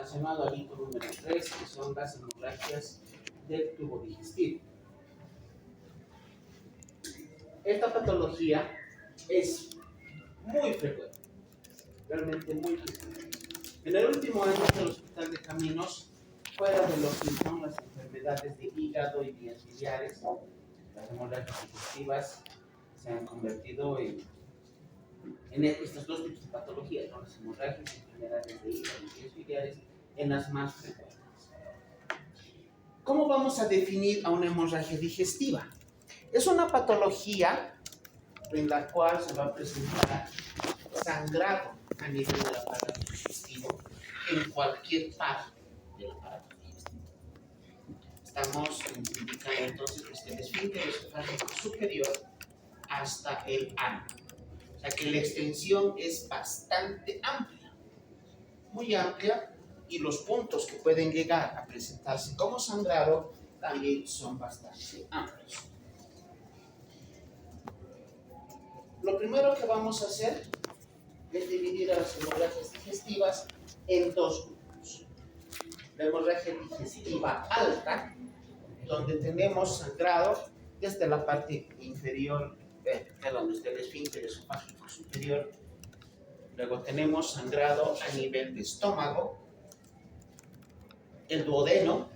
relacionado al hito número 3, que son las hemorragias del tubo digestivo. Esta patología es muy frecuente, realmente muy frecuente. En el último año del Hospital de Caminos, fuera de lo que son las enfermedades de hígado y vías biliares, las hemorragias digestivas se han convertido en estos dos tipos de patologías, ¿no? Las hemorragias y enfermedades de hígado y vías biliares, en las más frecuentes. ¿Cómo vamos a definir a una hemorragia digestiva? Es una patología en la cual se va a presentar sangrado a nivel del aparato digestivo en cualquier parte del aparato digestivo. Estamos indicando entonces desde el esfínter esofágico superior hasta el ano. O sea que la extensión es bastante amplia, muy amplia, y los puntos que pueden llegar a presentarse como sangrado también son bastante amplios. Lo primero que vamos a hacer es dividir a las hemorragias digestivas en dos grupos. La hemorragia digestiva alta, donde tenemos sangrado desde la parte inferior, desde el esfínter esofágico superior. Luego tenemos sangrado a nivel de estómago, el duodeno,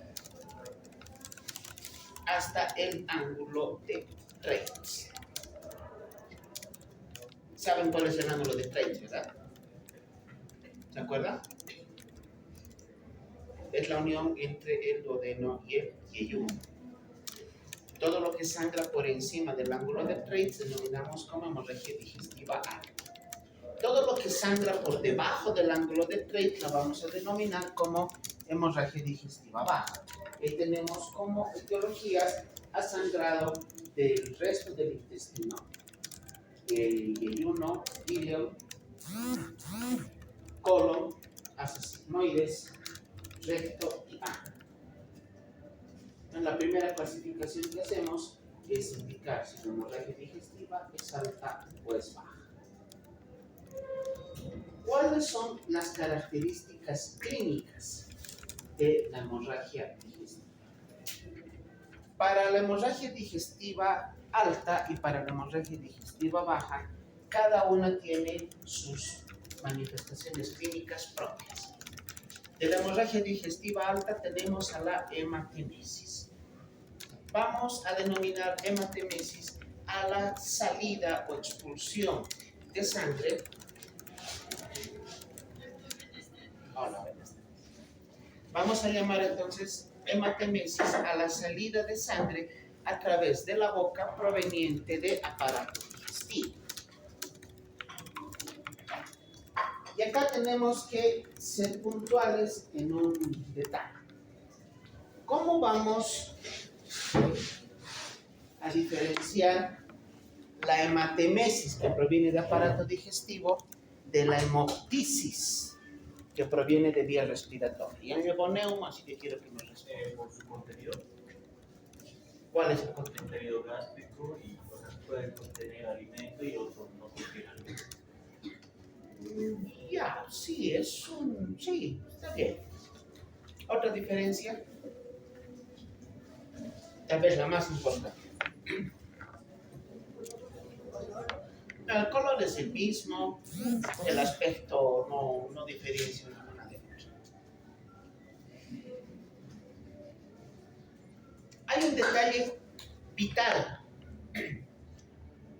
hasta el ángulo de Treitz. ¿Saben cuál es el ángulo de Treitz, verdad? ¿Se acuerdan? Es la unión entre el duodeno y el yeyuno. Todo lo que sangra por encima del ángulo de Treitz denominamos como hemorragia digestiva alta. Todo lo que sangra por debajo del ángulo de Treitz la vamos a denominar como hemorragia digestiva baja. Ahí tenemos como etiologías a sangrado del resto del intestino, el yeyuno, ileum, colon, hasta sigmoides, recto y ano. En la primera clasificación que hacemos es indicar si la hemorragia digestiva es alta o es baja. ¿Cuáles son las características clínicas de la hemorragia digestiva? Para la hemorragia digestiva alta y para la hemorragia digestiva baja, cada una tiene sus manifestaciones clínicas propias. De la hemorragia digestiva alta tenemos a la hematemesis. Vamos a denominar hematemesis a la salida o expulsión de sangre. Vamos a llamar entonces hematemesis a la salida de sangre a través de la boca proveniente de aparato digestivo. Y acá tenemos que ser puntuales en un detalle. ¿Cómo vamos a diferenciar la hematemesis que proviene de aparato digestivo de la hemoptisis que proviene de vía respiratoria? Ya me poneo, así que quiero que me respondan. Por su contenido. ¿Cuál es el contenido? Contenido gástrico, y cosas pueden contener alimento y otros no contienen alimento. Ya, sí, sí, está bien. Otra diferencia, tal vez la más importante. El color es el mismo, el aspecto no diferencia una de otra. Hay un detalle vital.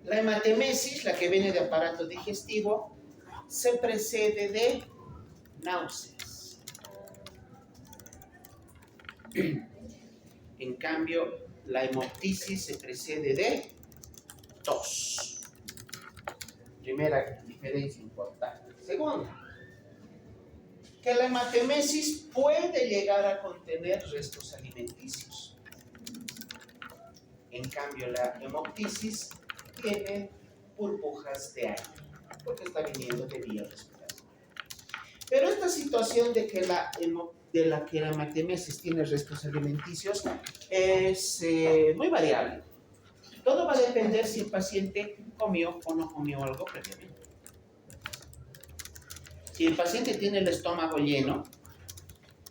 La hematemesis, la que viene de aparato digestivo, se precede de náuseas. En cambio, la hemoptisis se precede de tos. Primera diferencia importante. Segunda, que la hematemesis puede llegar a contener restos alimenticios. En cambio, la hemoptisis tiene burbujas de aire, porque está viniendo de vía respiratoria. Pero esta situación de que la hematemesis tiene restos alimenticios es muy variable. Todo va a depender si el paciente comió o no comió algo previamente. Si el paciente tiene el estómago lleno,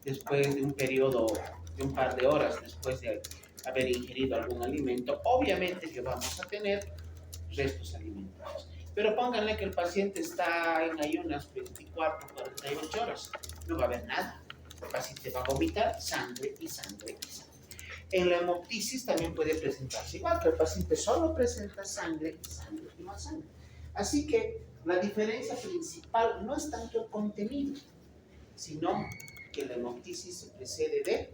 después de un periodo de un par de horas después de haber ingerido algún alimento, obviamente que vamos a tener restos alimentarios. Pero pónganle que el paciente está en ayunas 24, 48 horas, no va a haber nada. El paciente va a vomitar sangre y sangre y sangre. En la hemoptisis también puede presentarse igual, que el paciente solo presenta sangre y sangre y más sangre. Así que la diferencia principal no es tanto el contenido, sino que la hemoptisis se precede de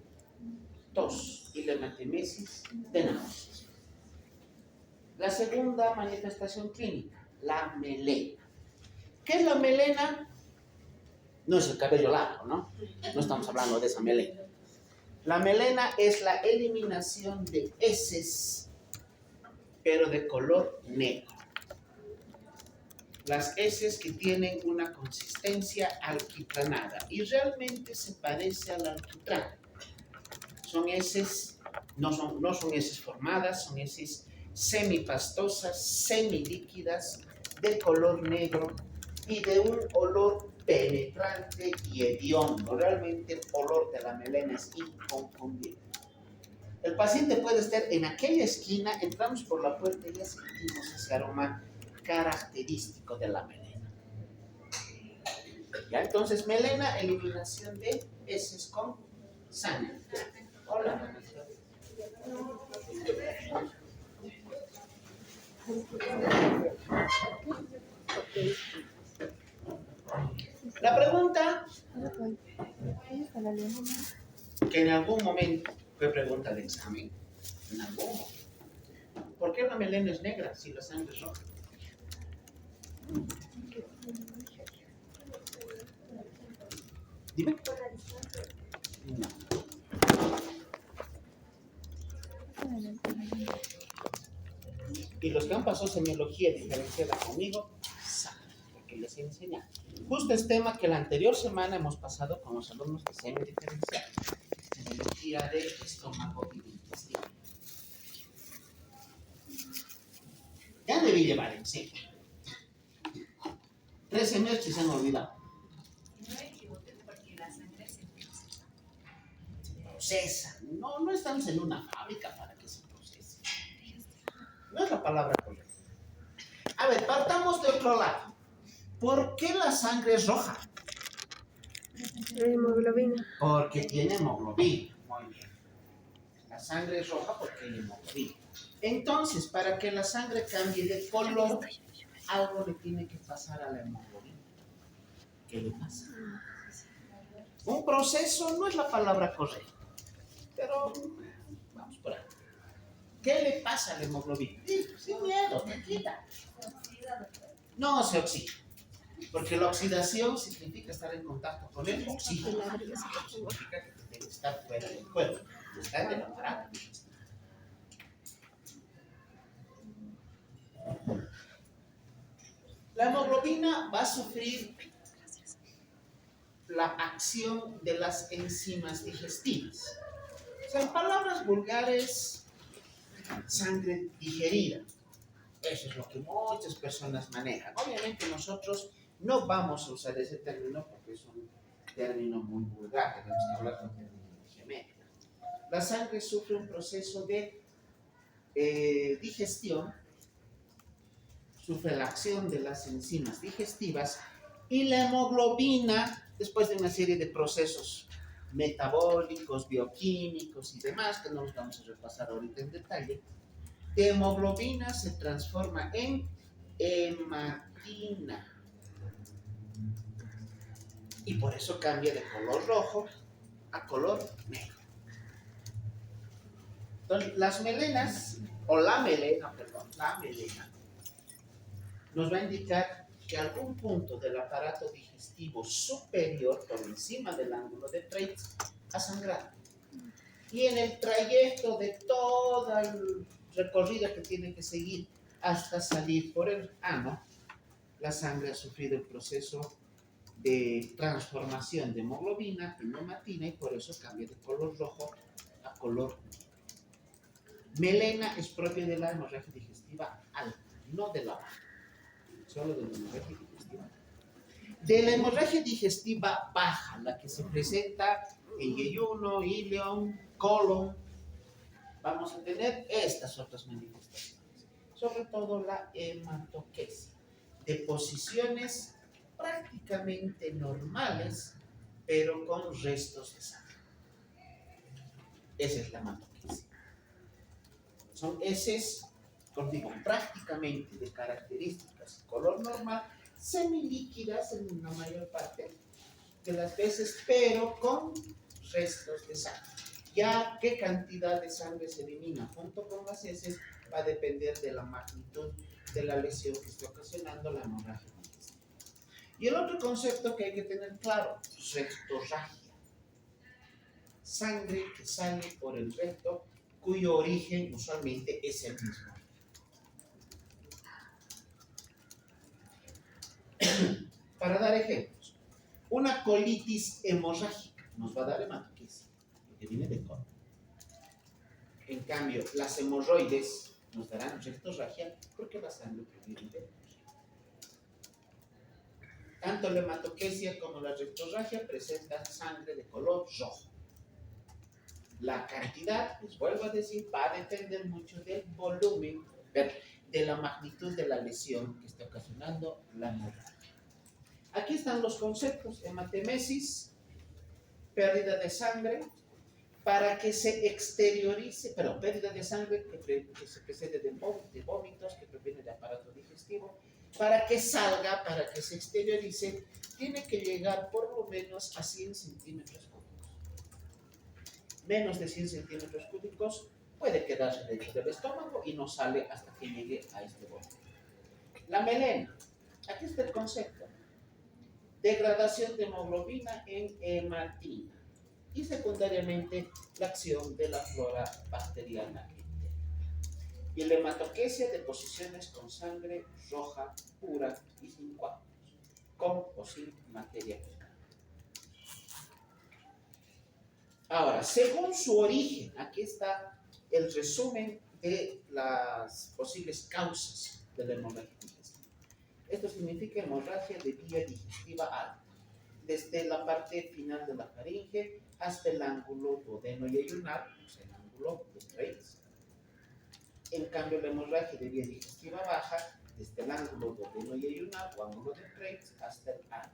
tos y la hematemesis de náuseas. La segunda manifestación clínica, la melena. ¿Qué es la melena? No es el cabello largo, ¿no? No estamos hablando de esa melena. La melena es la eliminación de heces, pero de color negro. Las heces que tienen una consistencia alquitranada y realmente se parece al alquitrán. Son heces, no son heces formadas, son heces semipastosas, semilíquidas, de color negro y de un olor penetrante y hediondo. Realmente el olor de la melena es inconfundible. El paciente puede estar en aquella esquina, entramos por la puerta y ya sentimos ese aroma característico de la melena. ¿Ya? Entonces, melena, eliminación de heces con sangre. Hola. La pregunta que en algún momento fue pregunta de examen, en algún momento. ¿Por qué la melena es negra si la sangre es roja? Dime. No. Y los que han pasado semiología diferenciada conmigo, saben, porque les he enseñado. Justo es tema que la anterior semana hemos pasado con los alumnos de semidifferencial. Semiología de estómago y de intestino. Ya debí llevar en serio. 3 semestres se han olvidado. No me equivoqué porque la sangre se Procesa. No estamos en una fábrica para que se procese. No es la palabra correcta. A ver, partamos de otro lado. ¿Por qué la sangre es roja? Hemoglobina. Porque tiene hemoglobina. Muy bien. La sangre es roja porque hay hemoglobina. Entonces, para que la sangre cambie de color, algo le tiene que pasar a la hemoglobina. ¿Qué le pasa? Un proceso no es la palabra correcta, pero vamos por ahí. ¿Qué le pasa a la hemoglobina? Sin miedo, tranquila. No se oxida, porque la oxidación significa estar en contacto con el oxígeno. Significa que debe estar fuera del cuerpo, está en el aparato. La hemoglobina va a sufrir la acción de las enzimas digestivas. O sea, en palabras vulgares, sangre digerida. Eso es lo que muchas personas manejan. Obviamente nosotros no vamos a usar ese término porque es un término muy vulgar, tenemos que hablar con terminología médica. La sangre sufre un proceso de digestión, sufre la acción de las enzimas digestivas y la hemoglobina, después de una serie de procesos metabólicos, bioquímicos y demás, que no los vamos a repasar ahorita en detalle, de hemoglobina se transforma en hematina. Y por eso cambia de color rojo a color negro. Entonces, las melenas, o la melena, nos va a indicar que algún punto del aparato digestivo superior, por encima del ángulo de Treitz, ha sangrado. Y en el trayecto de todo el recorrido que tiene que seguir hasta salir por el ano, la sangre ha sufrido el proceso de transformación de hemoglobina en hematina y por eso cambia de color rojo a color negro. Melena es propia de la hemorragia digestiva alta, no de la baja, solo de la hemorragia digestiva. De la hemorragia digestiva baja, la que se presenta en yeyuno, ileón, colon, vamos a tener estas otras manifestaciones, sobre todo la hematoquesia, de posiciones prácticamente normales, pero con restos de sangre. Esa es la hematoquesia. Son heces, como digo, prácticamente de características color normal, semilíquidas en la mayor parte de las veces, pero con restos de sangre. Ya qué cantidad de sangre se elimina junto con las heces va a depender de la magnitud de la lesión que esté ocasionando la hemorragia digestiva. Y el otro concepto que hay que tener claro, rectorragia. Sangre que sale por el recto, cuyo origen usualmente es el mismo. Para dar ejemplos, una colitis hemorrágica nos va a dar hematoquesia, que viene de colon. En cambio, las hemorroides nos darán rectorragia porque la sangre proviene de hemorragia. Tanto la hematoquesia como la rectorragia presentan sangre de color rojo. La cantidad, les vuelvo a decir, va a depender mucho del volumen, de la magnitud de la lesión que esté ocasionando la hemorragia. Aquí están los conceptos: hematemesis, pérdida de sangre, para que se exteriorice, pero pérdida de sangre que se precede de vómitos, que proviene del aparato digestivo, para que salga, para que se exteriorice, tiene que llegar por lo menos a 100 centímetros cúbicos. Menos de 100 centímetros cúbicos puede quedarse dentro del estómago y no sale hasta que llegue a este vómito. La melena, aquí está el concepto: degradación de hemoglobina en hematina y secundariamente la acción de la flora bacteriana interna. Y la hematoquesia, deposiciones con sangre roja pura y sin coágulos, con o sin materia fecal. Ahora, según su origen, aquí está el resumen de las posibles causas de la hemorragia digestiva. Esto significa hemorragia de vía digestiva alta, desde la parte final de la faringe hasta el ángulo duodeno-yeyunal, o sea, el ángulo de Treitz. En cambio, la hemorragia de vía digestiva baja, desde el ángulo duodeno-yeyunal o ángulo de Treitz hasta el ano.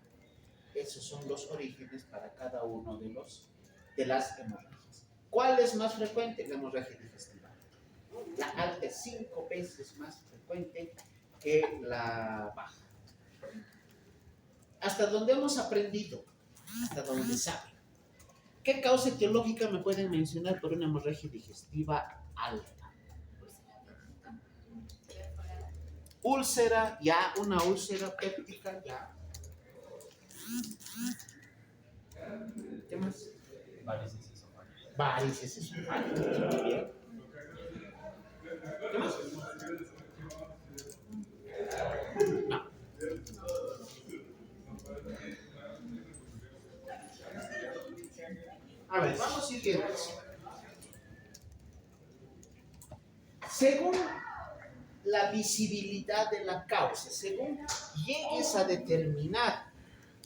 Esos son los orígenes para cada uno de las hemorragias. ¿Cuál es más frecuente? La hemorragia digestiva. La alta es 5 veces más frecuente que la baja. Hasta donde hemos aprendido, hasta donde saben. ¿Qué causa etiológica me pueden mencionar por una hemorragia digestiva alta? Úlcera, ya, una úlcera péptica, ya. ¿Qué más? Varices esofágicas. Varices esofágicas, muy bien. ¿Qué más? No. A ver, vamos a ir viendo eso. Según la visibilidad de la causa, según llegues a determinar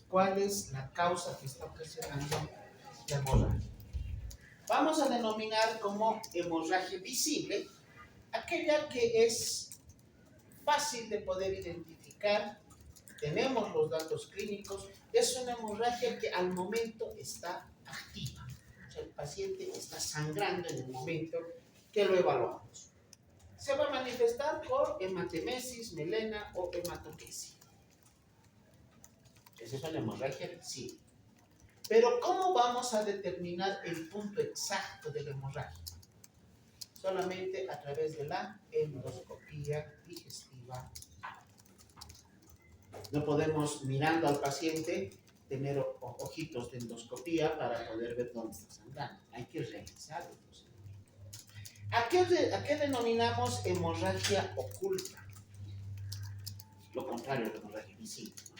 cuál es la causa que está ocasionando la hemorragia, vamos a denominar como hemorragia visible aquella que es fácil de poder identificar, tenemos los datos clínicos, es una hemorragia que al momento está activa. O sea, el paciente está sangrando en el momento que lo evaluamos. Se va a manifestar por hematemesis, melena o hematoquesia. Esa es una hemorragia visible. Pero ¿cómo vamos a determinar el punto exacto de la hemorragia? Solamente a través de la endoscopía digestiva. No podemos, mirando al paciente, tener ojitos de endoscopía para poder ver dónde está sangrando. Hay que realizar el procedimiento. ¿A qué denominamos hemorragia oculta? Lo contrario de la hemorragia visible, ¿no?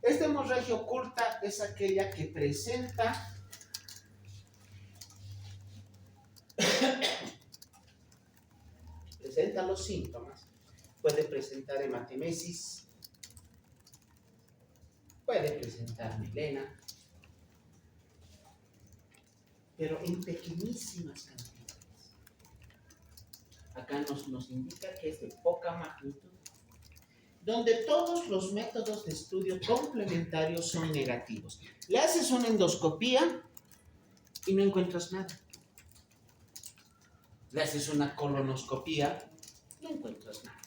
Esta hemorragia oculta es aquella que presenta los síntomas. Puede presentar hematemesis, puede presentar melena, pero en pequeñísimas cantidades. Acá nos indica que es de poca magnitud, donde todos los métodos de estudio complementarios son negativos. Le haces una endoscopía y no encuentras nada. Le haces una colonoscopía, no encuentras nada.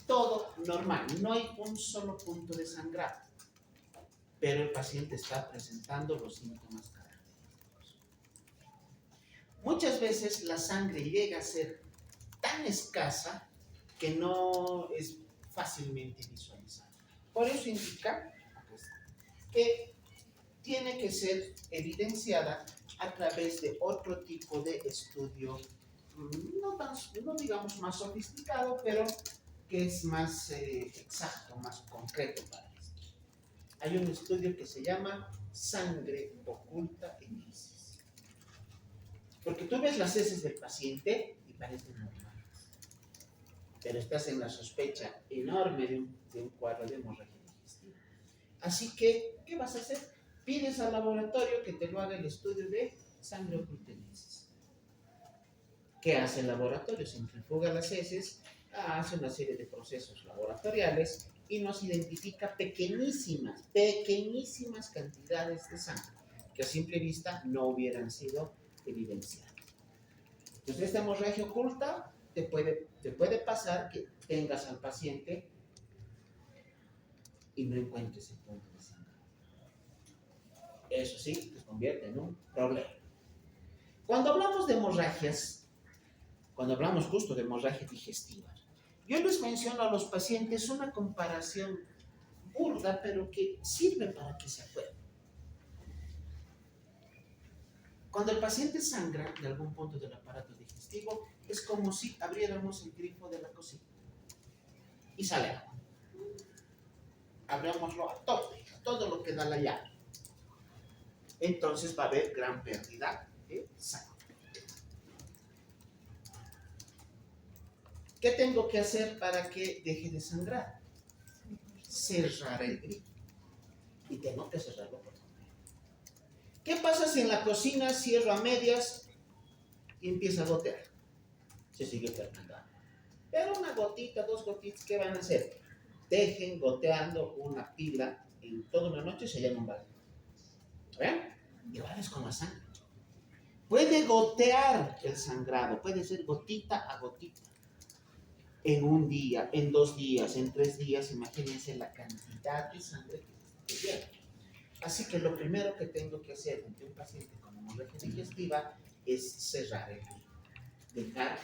Todo normal, no hay un solo punto de sangrado, pero el paciente está presentando los síntomas característicos. Muchas veces la sangre llega a ser tan escasa que no es fácilmente visualizable. Por eso indica que tiene que ser evidenciada a través de otro tipo de estudio, no digamos más sofisticado, pero que es más exacto, más concreto para esto. Hay un estudio que se llama sangre oculta en heces. Porque tú ves las heces del paciente y parecen normales, pero estás en la sospecha enorme de un cuadro de hemorragia digestiva. Así que, ¿qué vas a hacer? Pides al laboratorio que te lo haga el estudio de sangre oculta en heces. ¿Qué hace el laboratorio? Centrifuga las heces, hace una serie de procesos laboratoriales y nos identifica pequeñísimas cantidades de sangre que a simple vista no hubieran sido evidenciadas. Entonces, esta hemorragia oculta te puede pasar que tengas al paciente y no encuentres el punto de sangre. Eso sí, te convierte en un problema. Cuando hablamos de hemorragias, cuando hablamos justo de hemorragia digestiva, yo les menciono a los pacientes una comparación burda, pero que sirve para que se acuerden. Cuando el paciente sangra de algún punto del aparato digestivo, es como si abriéramos el grifo de la cocina y sale agua. Abrámoslo a tope, a todo lo que da la llave. Entonces va a haber gran pérdida de sangre. ¿Qué tengo que hacer para que deje de sangrar? Cerrar el grifo. Y tengo que cerrarlo por completo. ¿Qué pasa si en la cocina cierro a medias y empieza a gotear? Se sigue fermentando. Pero una gotita, dos gotitas, ¿qué van a hacer? Dejen goteando una pila en toda una noche y se llama un balde. ¿Ven? Igual es con la sangre. Puede gotear el sangrado, puede ser gotita a gotita. En un día, en 2 días, en 3 días, imagínense la cantidad de sangre que pierde. Así que lo primero que tengo que hacer ante un paciente con hemorragia digestiva es cerrar el grifo. Dejar,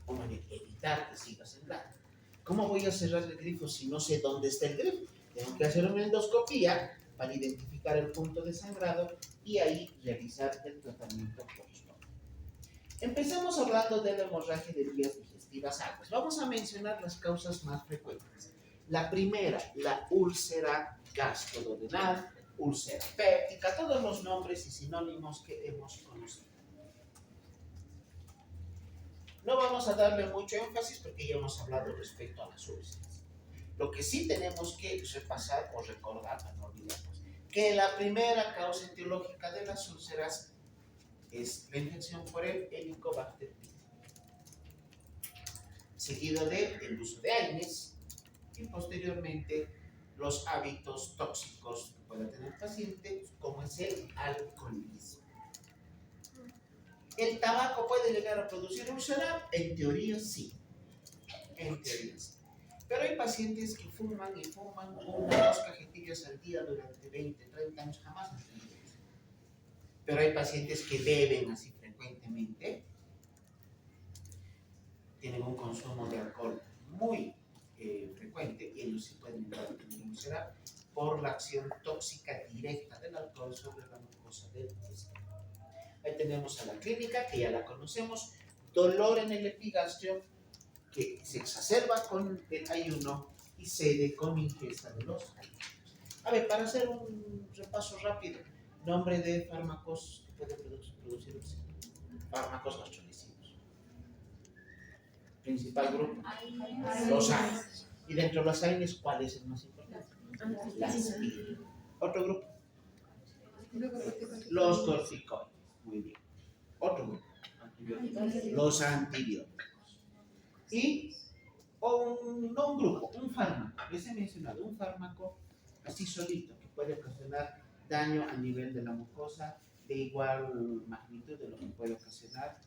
o evitar que siga sangrando. ¿Cómo voy a cerrar el grifo si no sé dónde está el grifo? Tengo que hacer una endoscopía para identificar el punto de sangrado y ahí realizar el tratamiento correspondiente. Empecemos hablando de la hemorragia de vías digestivas altas. Vamos a mencionar las causas más frecuentes. La primera, la úlcera gastroduodenal, úlcera péptica, todos los nombres y sinónimos que hemos conocido. No vamos a darle mucho énfasis porque ya hemos hablado respecto a las úlceras. Lo que sí tenemos que repasar o recordar, para no olvidarnos, que la primera causa etiológica de las úlceras es la infección por el Helicobacter pylori, seguido del uso de AINES y posteriormente los hábitos tóxicos que pueda tener el paciente, como es el alcoholismo. ¿El tabaco puede llegar a producir úlcera? En teoría sí. En teoría sí. Pero hay pacientes que fuman y fuman 1 o 2 cajetillas al día durante 20, 30 años, jamás han tenido úlcera. Pero hay pacientes que beben así frecuentemente, tienen un consumo de alcohol muy frecuente y ellos sí pueden entrar a tener úlcera por la acción tóxica directa del alcohol sobre la mucosa del intestino. Ahí tenemos a la clínica, que ya la conocemos, dolor en el epigastrio, que se exacerba con el ayuno y cede con ingesta de los alimentos. A ver, para hacer un repaso rápido, nombre de fármacos que pueden producir úlcera. Fármacos gastrolíticos. Principal grupo, los AINES. Y dentro de los AINES, ¿cuál es el más importante? La aspirina. Otro grupo, los corticoides. Muy bien. Otro grupo. Antibióticos. Los antibióticos. Y no un grupo, un fármaco. Les he mencionado un fármaco así solito que puede ocasionar daño a nivel de la mucosa de igual magnitud de lo que puede ocasionar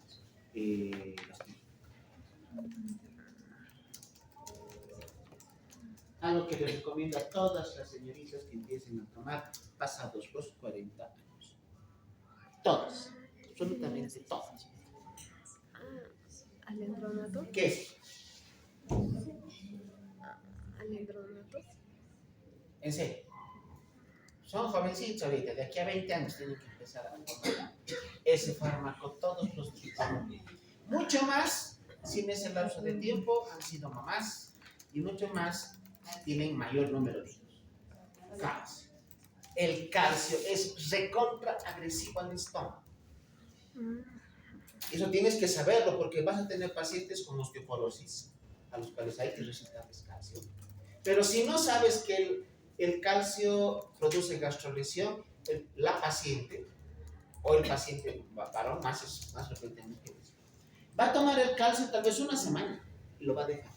las algo que les recomiendo a todas las señoritas que empiecen a tomar pasados los 40 años. Todas, absolutamente todas. ¿Alendronato? ¿Qué es? ¿Alendronato? En serio. Son jovencitos ahorita, de aquí a 20 años tienen que empezar a tomar ese fármaco todos los días. Mucho más, si en ese lapso de tiempo han sido mamás y mucho más tienen mayor número de hijos. Calcio. El calcio es recontra agresivo al estómago. Eso tienes que saberlo porque vas a tener pacientes con osteoporosis a los cuales hay que recetarles calcio. Pero si no sabes que el calcio produce gastrolesión, la paciente o el paciente varón más frecuentemente va a tomar el calcio tal vez una semana y lo va a dejar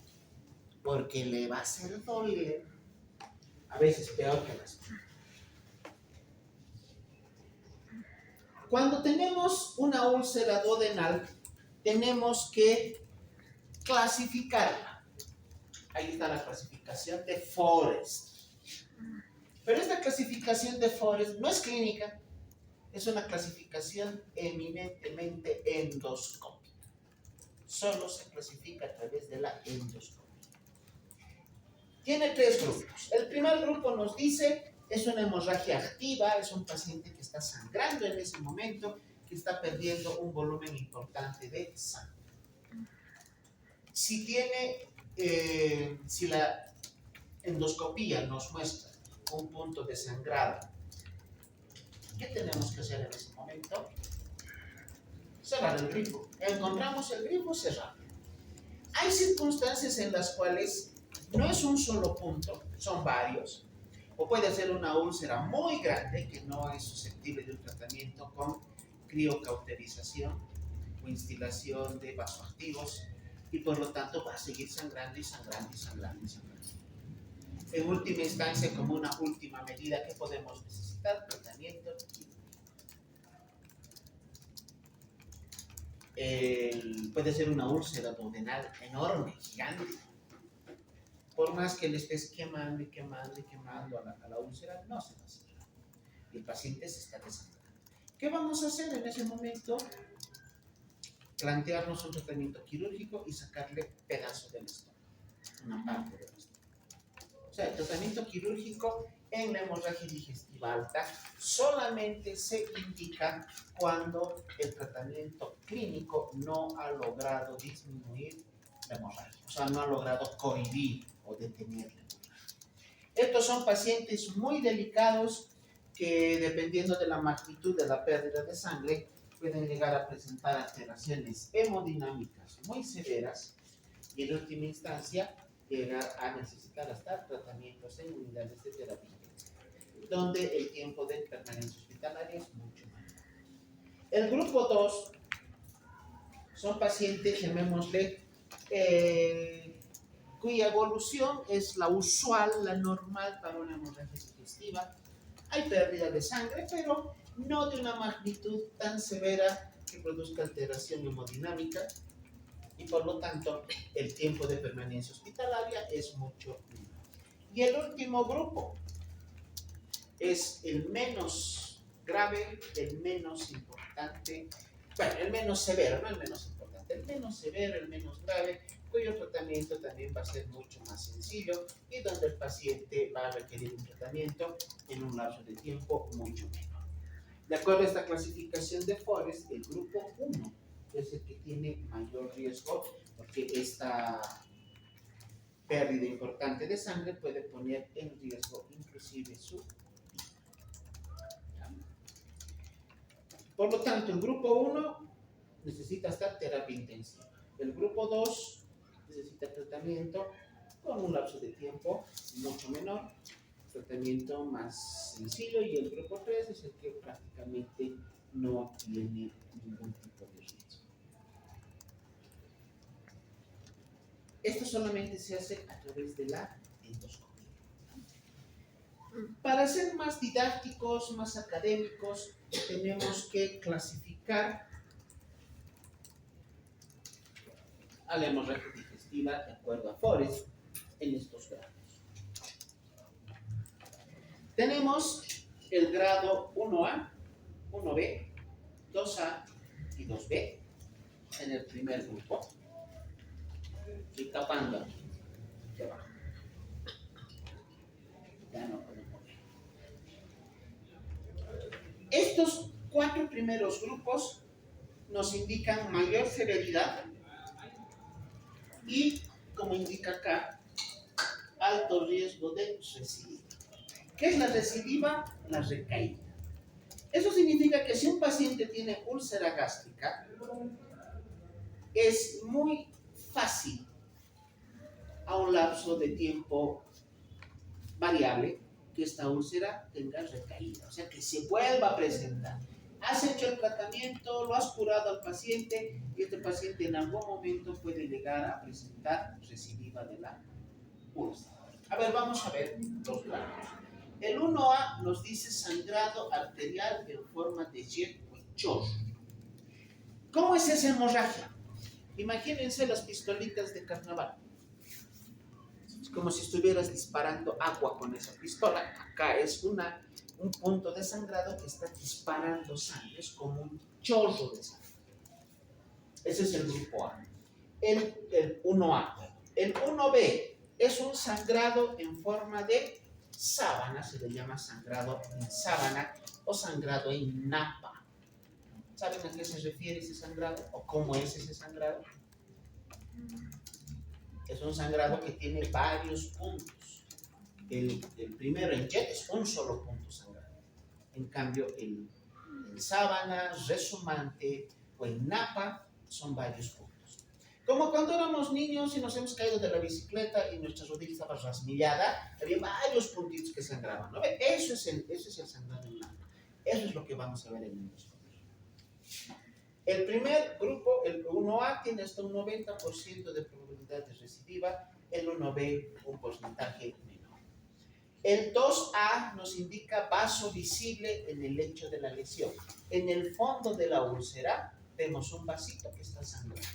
porque le va a hacer doler, a veces peor que las. Cuando tenemos una úlcera duodenal, tenemos que clasificarla. Ahí está la clasificación de Forest. Pero esta clasificación de Forest no es clínica, es una clasificación eminentemente endoscópica. Solo se clasifica a través de la endoscopia. Tiene 3 grupos. El primer grupo nos dice es una hemorragia activa, es un paciente que está sangrando en ese momento, que está perdiendo un volumen importante de sangre. Si la endoscopía nos muestra un punto de sangrado, ¿qué tenemos que hacer en ese momento? Cerrar el grifo. Encontramos el grifo, cerrado. Hay circunstancias en las cuales no es un solo punto, son varios. O puede ser una úlcera muy grande que no es susceptible de un tratamiento con criocauterización o instilación de vasoactivos y por lo tanto va a seguir sangrando y sangrando y sangrando y sangrando. En última instancia, como una última medida que podemos necesitar, tratamiento puede ser una úlcera duodenal enorme, gigante. Por más que le estés quemando y quemando y quemando a la úlcera, no se va a cerrar. Y el paciente se está desangrando. ¿Qué vamos a hacer en ese momento? Plantearnos un tratamiento quirúrgico y sacarle pedazos del estómago, una parte del estómago. O sea, el tratamiento quirúrgico en la hemorragia digestiva alta solamente se indica cuando el tratamiento clínico no ha logrado disminuir la hemorragia, o sea, no ha logrado cohibir o detener la hemorragia. Estos son pacientes muy delicados que, dependiendo de la magnitud de la pérdida de sangre, pueden llegar a presentar alteraciones hemodinámicas muy severas y en última instancia llegar a necesitar hasta tratamientos en unidades de terapia, donde el tiempo de permanencia hospitalaria es mucho mayor. El grupo 2 son pacientes, llamémosle, cuya evolución es la usual, la normal para una hemorragia digestiva. Hay pérdida de sangre, pero no de una magnitud tan severa que produzca alteración hemodinámica y por lo tanto el tiempo de permanencia hospitalaria es mucho menor. Y el último grupo es el menos grave, el menos importante, bueno, el menos severo, no el menos importante, el menos severo, el menos grave, cuyo tratamiento también va a ser mucho más sencillo y donde el paciente va a requerir un tratamiento en un lapso de tiempo mucho menor. De acuerdo a esta clasificación de Forest, el grupo 1 es el que tiene mayor riesgo porque esta pérdida importante de sangre puede poner en riesgo inclusive su vida. Por lo tanto, el grupo 1 necesita estar terapia intensiva. El grupo 2 necesita tratamiento con un lapso de tiempo mucho menor, tratamiento más sencillo, y el grupo 3 es el que prácticamente no tiene ningún tipo de riesgo. Esto solamente se hace a través de la endoscopia. Para ser más didácticos, más académicos, tenemos que clasificar a la hemorragia digestiva de acuerdo a Forest en estos grados. Tenemos el grado 1A, 1B, 2A y 2B en el primer grupo. Estoy tapando aquí, debajo. Ya no podemos ver. Estos 4 primeros grupos nos indican mayor severidad y, como indica acá, alto riesgo de recidiva. ¿Qué es la recidiva? La recaída. Eso significa que si un paciente tiene úlcera gástrica, es muy fácil a un lapso de tiempo variable que esta úlcera tenga recaída, o sea, que se vuelva a presentar. Has hecho el tratamiento, lo has curado al paciente y este paciente en algún momento puede llegar a presentar recidiva de la úlcera. A ver, vamos a ver los grados. El 1A nos dice sangrado arterial en forma de jet o chorro. ¿Cómo es esa hemorragia? Imagínense las pistolitas de carnaval. Es como si estuvieras disparando agua con esa pistola. Acá es un punto de sangrado que está disparando sangre. Es como un chorro de sangre. Ese es el grupo A. El 1A. El 1B es un sangrado en forma de sábana, se le llama sangrado en sábana o sangrado en napa. ¿Saben a qué se refiere ese sangrado o cómo es ese sangrado? Es un sangrado que tiene varios puntos. El primero, el jet, es un solo punto sangrado. En cambio, el sábana, resumante o en napa son varios puntos. Como cuando éramos niños y nos hemos caído de la bicicleta y nuestra rodilla estaba rasmillada, había varios puntitos que sangraban, ¿no? Eso es el sangrado en napa. Eso es lo que vamos a ver en el endoscopio. El primer grupo, el 1A, tiene hasta un 90% de probabilidad de recidiva, el 1B un porcentaje menor. El 2A nos indica vaso visible en el lecho de la lesión. En el fondo de la úlcera vemos un vasito que está sangrando.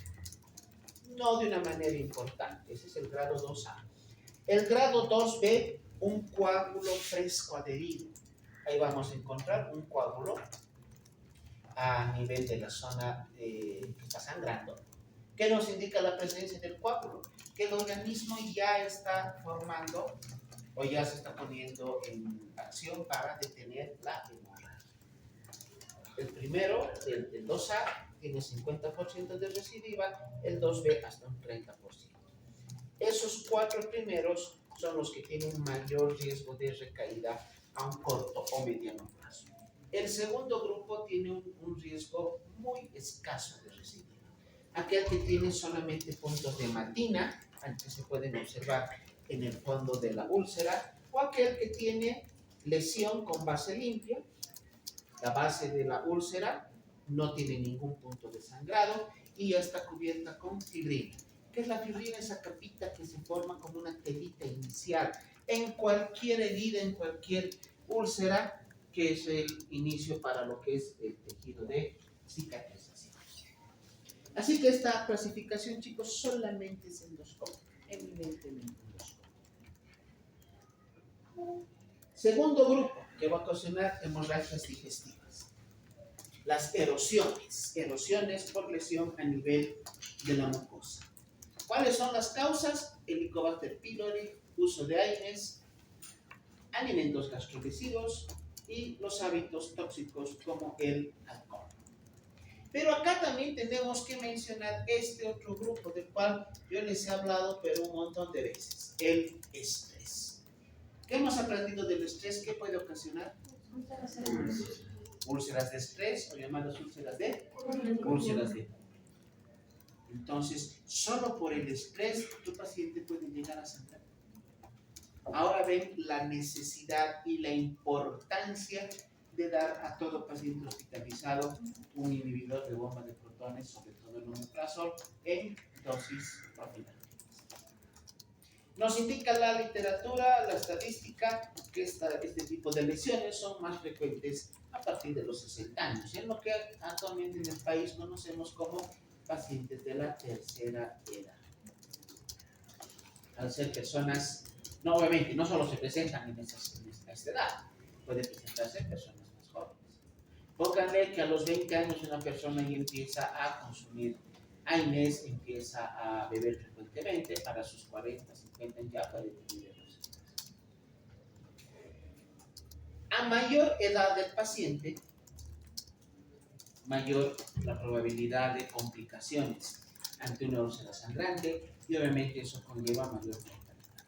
No de una manera importante, ese es el grado 2A. El grado 2B, un coágulo fresco adherido. Ahí vamos a encontrar un coágulo a nivel de la zona que está sangrando. ¿Qué nos indica la presencia del coágulo? Que el organismo ya está formando o ya se está poniendo en acción para detener la hemorragia. El primero, el 2A, tiene 50% de recidiva, el 2B hasta un 30%. Esos 4 primeros son los que tienen mayor riesgo de recaída a un corto o mediano plazo. El segundo grupo tiene un riesgo muy escaso de recidiva. Aquel que tiene solamente puntos de hematina, que se pueden observar en el fondo de la úlcera, o aquel que tiene lesión con base limpia. La base de la úlcera no tiene ningún punto de sangrado y ya está cubierta con fibrina. ¿Qué es la fibrina? Esa capita que se forma como una telita inicial en cualquier herida, en cualquier úlcera, que es el inicio para lo que es el tejido de cicatrización. Así que esta clasificación, chicos, solamente es endoscópica, eminentemente endoscópica. Segundo grupo que va a ocasionar hemorragias digestivas. Las erosiones por lesión a nivel de la mucosa. ¿Cuáles son las causas? Helicobacter pylori, uso de AINES, alimentos gastrolesivos y los hábitos tóxicos como el alcohol. Pero acá también tenemos que mencionar este otro grupo del cual yo les he hablado pero un montón de veces, el estrés. ¿Qué hemos aprendido del estrés? ¿Qué puede ocasionar? Úlceras de estrés o llamadas úlceras de Entonces, solo por el estrés tu paciente puede llegar a sangrar. Ahora ven la necesidad y la importancia de dar a todo paciente hospitalizado un inhibidor de bomba de protones, sobre todo el omeprazol, en dosis profilácticas. Nos indica la literatura, la estadística, que este tipo de lesiones son más frecuentes a partir de los 60 años, en lo que actualmente en el país conocemos como pacientes de la tercera edad. Al ser personas, no, obviamente, no solo se presentan en esta edad, puede presentarse en personas más jóvenes. Pónganle que a los 20 años una persona ya empieza a consumir AINES, empieza a beber frecuentemente, para sus 40, 50 ya puede tener errores. A mayor edad del paciente, mayor la probabilidad de complicaciones ante una úlcera sangrante y obviamente eso conlleva mayor mortalidad.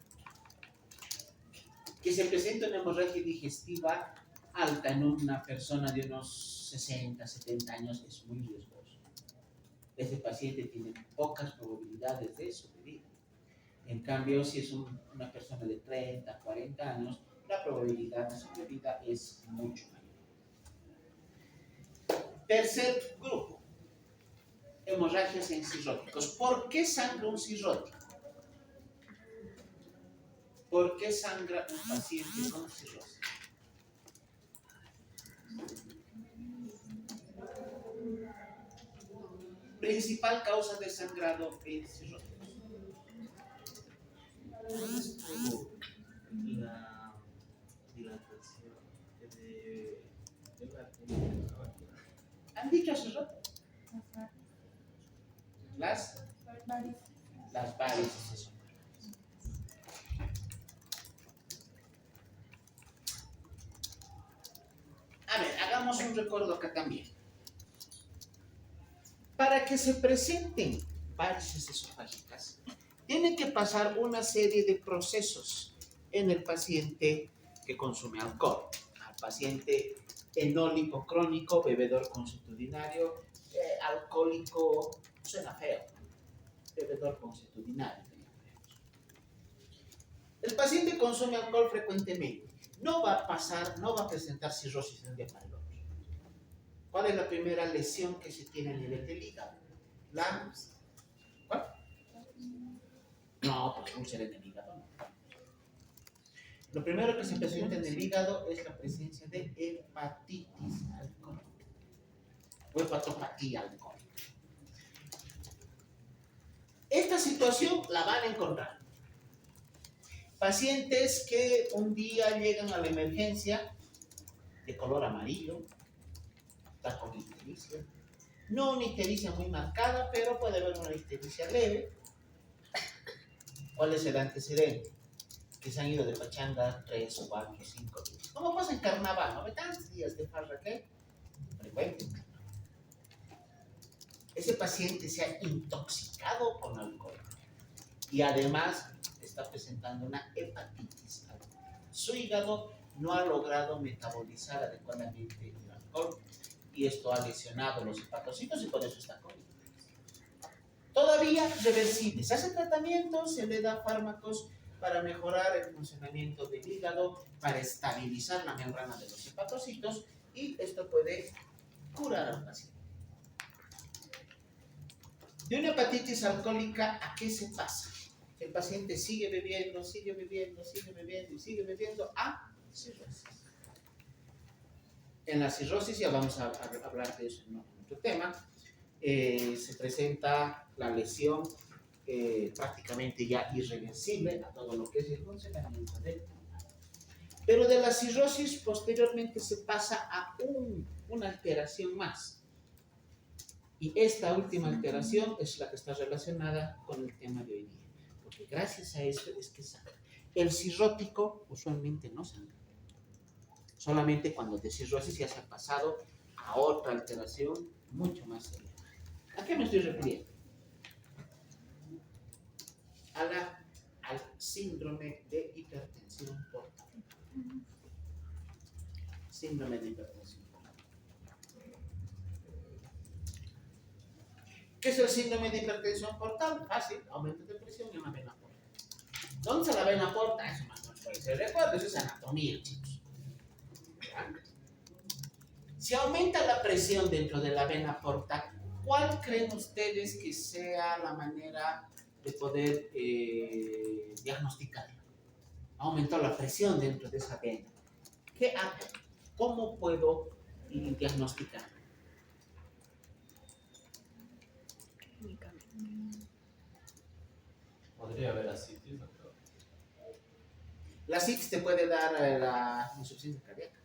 Que se presente una hemorragia digestiva alta en una persona de unos 60, 70 años es muy riesgoso. Ese paciente tiene pocas probabilidades de sobrevivir. En cambio, si es una persona de 30, 40 años, la probabilidad de sobrevida es mucho mayor. Tercer grupo, hemorragias en cirróticos. ¿Por qué sangra un cirrótico? ¿Por qué sangra un paciente con cirrosis? Principal causa de sangrado en cirróticos. La dilatación de la ¿Han dicho cirróticos? Las varices son. A ver, hagamos un recuerdo acá también. Para que se presenten varices esofágicas, tiene que pasar una serie de procesos en el paciente que consume alcohol. Al paciente enólico crónico, bebedor consuetudinario, alcohólico, suena feo, bebedor consuetudinario. El paciente consume alcohol frecuentemente. No va a presentar cirrosis de un día para el otro. ¿Cuál es la primera lesión que se tiene a nivel del hígado? ¿Cuál? No, porque úlcera en el hígado no. Lo primero que se presenta en el hígado es la presencia de hepatitis alcohólica o hepatopatía alcohólica. Esta situación la van a encontrar. Pacientes que un día llegan a la emergencia de color amarillo, está con ictericia. No una ictericia muy marcada, pero puede haber una ictericia leve. ¿Cuál es el antecedente? Que se han ido de pachanga 3, 4, 5 días. ¿Cómo pasa en carnaval? ¿No ve tantos días de farra que? Frecuente. Ese paciente se ha intoxicado con alcohol y además está presentando una hepatitis alcohólica. Su hígado no ha logrado metabolizar adecuadamente el alcohol y esto ha lesionado los hepatocitos y por eso está con hepatitis. Todavía reversible. Se hace tratamiento, se le da fármacos para mejorar el funcionamiento del hígado, para estabilizar la membrana de los hepatocitos y esto puede curar al paciente. De una hepatitis alcohólica, ¿a qué se pasa? El paciente sigue bebiendo, sigue bebiendo, sigue bebiendo y sigue bebiendo a cirrosis. En la cirrosis, ya vamos a hablar de eso en otro tema, se presenta la lesión prácticamente ya irreversible a todo lo que es el funcionamiento del pulmón. Pero de la cirrosis posteriormente se pasa a una alteración más. Y esta última alteración es la que está relacionada con el tema de hoy día. Porque gracias a esto es que sangra. El cirrótico usualmente no sangra. Solamente cuando de cirrosis ya se ha pasado a otra alteración mucho más seria. ¿A qué me estoy refiriendo? Al síndrome de hipertensión portal. Síndrome de hipertensión portal. ¿Qué es el síndrome de hipertensión portal? Fácil, aumento de presión en la vena porta. ¿Dónde se la vena porta? Eso más no puede ser. Recuerda, eso es anatomía, chicos. Si aumenta la presión dentro de la vena porta, ¿cuál creen ustedes que sea la manera de poder diagnosticarlo? Aumentó la presión dentro de esa vena. ¿Qué hago? ¿Cómo puedo diagnosticarlo? Clínicamente. Podría haber ascitis, doctor. La CITS te puede dar la insuficiencia cardíaca.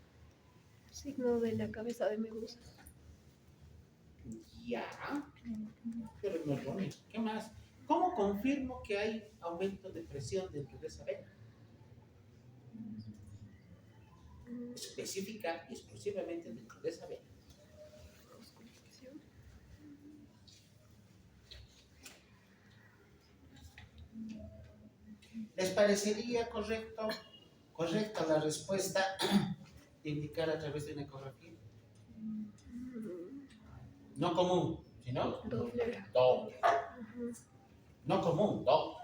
Signo de la cabeza de medusa. Ya, pero no es lo único. ¿Qué más? ¿Cómo confirmo que hay aumento de presión dentro de esa vena? Específica y exclusivamente dentro de esa vena. Auscultación. ¿Les parecería correcta la respuesta de indicar a través de una ecografía? No común, sino Doppler. doble. Ujú. No común, doble.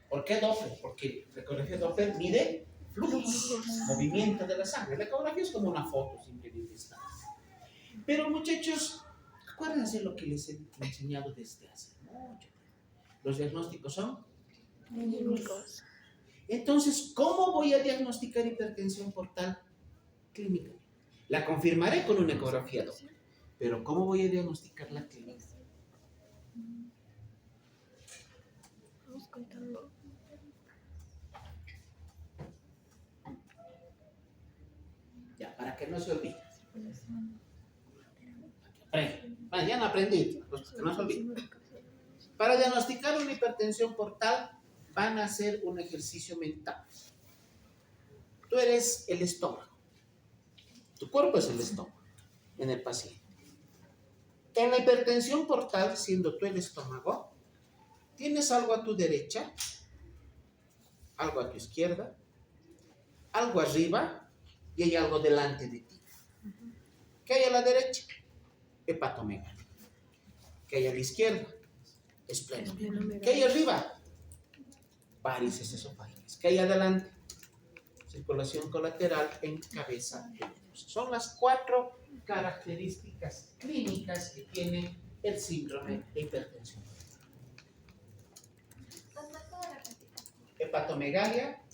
¿Por qué doble? Porque la ecografía Doppler mide flujos, movimiento de la sangre. La ecografía es como una foto, simplemente está. Pero muchachos, acuérdense lo que les he enseñado desde hace mucho tiempo. Los diagnósticos son Clínicos. Entonces, ¿cómo voy a diagnosticar hipertensión portal clínica? La confirmaré con una ecografía Doppler, pero ¿cómo voy a diagnosticar la clínica? Vamos contando. Ya, para que no se olvide. Bueno, ya no aprendí, pues, que no se olvide. Para diagnosticar una hipertensión portal van a hacer un ejercicio mental. Tú eres el estómago. Tu cuerpo es el estómago en el paciente. En la hipertensión portal, siendo tú el estómago, tienes algo a tu derecha, algo a tu izquierda, algo arriba y hay algo delante de ti. ¿Qué hay a la derecha? Hepatomegalia. ¿Qué hay a la izquierda? Esplenomegalia. ¿Qué hay arriba? Varices esofágicas. ¿Qué hay adelante? Circulación colateral en cabeza de medusa. Son las 4 características clínicas que tiene el síndrome de hipertensión. Hepatomegalia,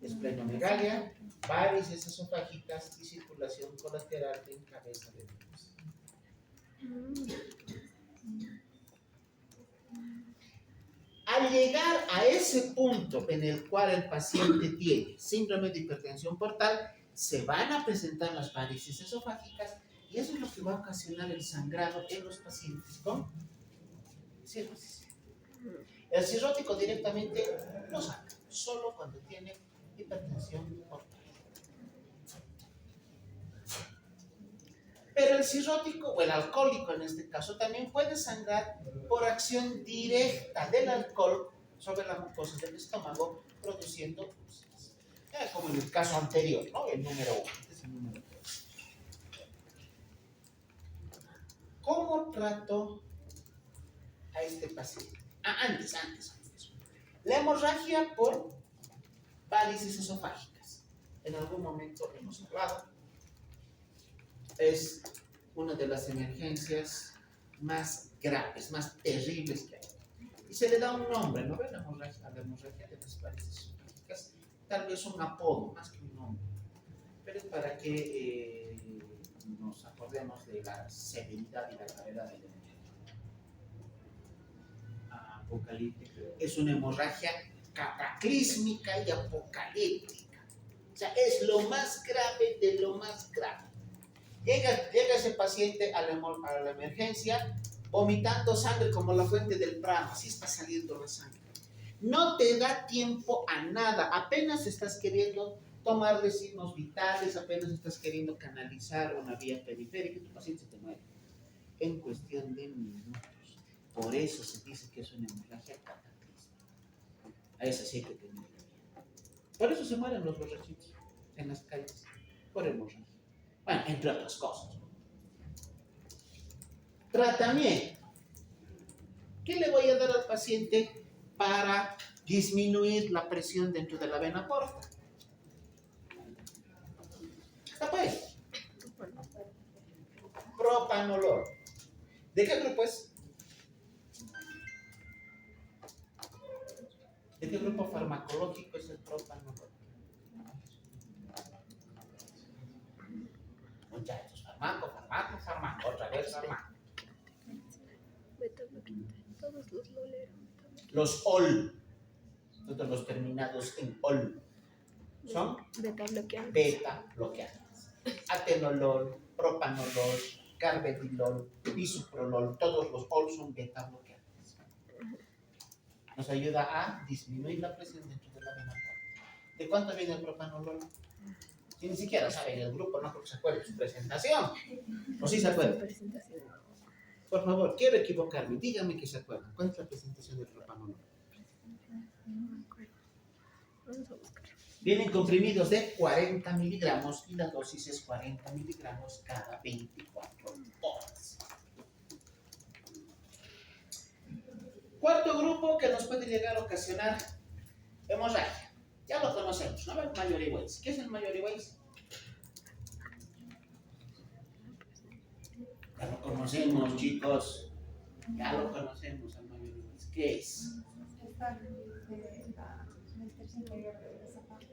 esplenomegalia, varices esofágicas y circulación colateral en cabeza de medusa. Al llegar a ese punto en el cual el paciente tiene síndrome de hipertensión portal, se van a presentar las varices esofágicas y eso es lo que va a ocasionar el sangrado en los pacientes con cirrosis. El cirrótico directamente no sangra, solo cuando tiene hipertensión portal. Pero el cirrótico o el alcohólico en este caso también puede sangrar por acción directa del alcohol sobre la mucosa del estómago, produciendo úlceras. Como en el caso anterior, ¿no? El número 1. Este es el número 2. ¿Cómo trato a este paciente? Antes. La hemorragia por varices esofágicas. En algún momento hemos hablado. Es una de las emergencias más graves, más terribles que hay. Y se le da un nombre, ¿no ven? A la hemorragia de las varices esofágicas, tal vez un apodo, más que un nombre. Pero es para que nos acordemos de la severidad y la gravedad de la hemorragia. Apocalíptica. Es una hemorragia cataclísmica y apocalíptica. O sea, es lo más grave de lo más grave. Llega ese paciente a la emergencia vomitando sangre como la fuente del Prado, así está saliendo la sangre. No te da tiempo a nada, apenas estás queriendo tomarle signos vitales, apenas estás queriendo canalizar una vía periférica y tu paciente se te muere en cuestión de minutos. Por eso se dice que es una hemorragia cataclísmica. A esa sí hay que tenerle miedo. Por eso se mueren los borrachitos en las calles, por hemorragia. Bueno, entre otras cosas. Tratamiento. ¿Qué le voy a dar al paciente para disminuir la presión dentro de la vena porta? Pues, propanolol. ¿De qué grupo es? ¿De qué grupo farmacológico es el propanolol? Muchachos, farmaco, otra vez farmaco. Beta bloqueante. Todos los loleros. Los OL, todos los terminados en OL, son Beta bloqueante. beta bloqueantes. Atenolol, propanolol, carvedilol, bisoprolol, todos los OL son beta bloqueantes. Nos ayuda a disminuir la presión dentro de la vena porta. ¿De cuánto viene el propanolol? Si ni siquiera saben el grupo, no creo que se acuerde de su presentación. ¿O sí se acuerda? Presentación. Por favor, quiero equivocarme, díganme que se acuerdan. ¿Cuál es la presentación del propanolol? No me acuerdo. Vamos a buscar. Vienen comprimidos de 40 miligramos y la dosis es 40 miligramos cada 24 horas. Cuarto grupo que nos puede llegar a ocasionar hemorragia. Ya lo conocemos, ¿no? El Mallory Weiss. ¿Qué es el Mallory Weiss? Ya lo conocemos, chicos. Ya lo conocemos, el Mallory Weiss. ¿Qué es?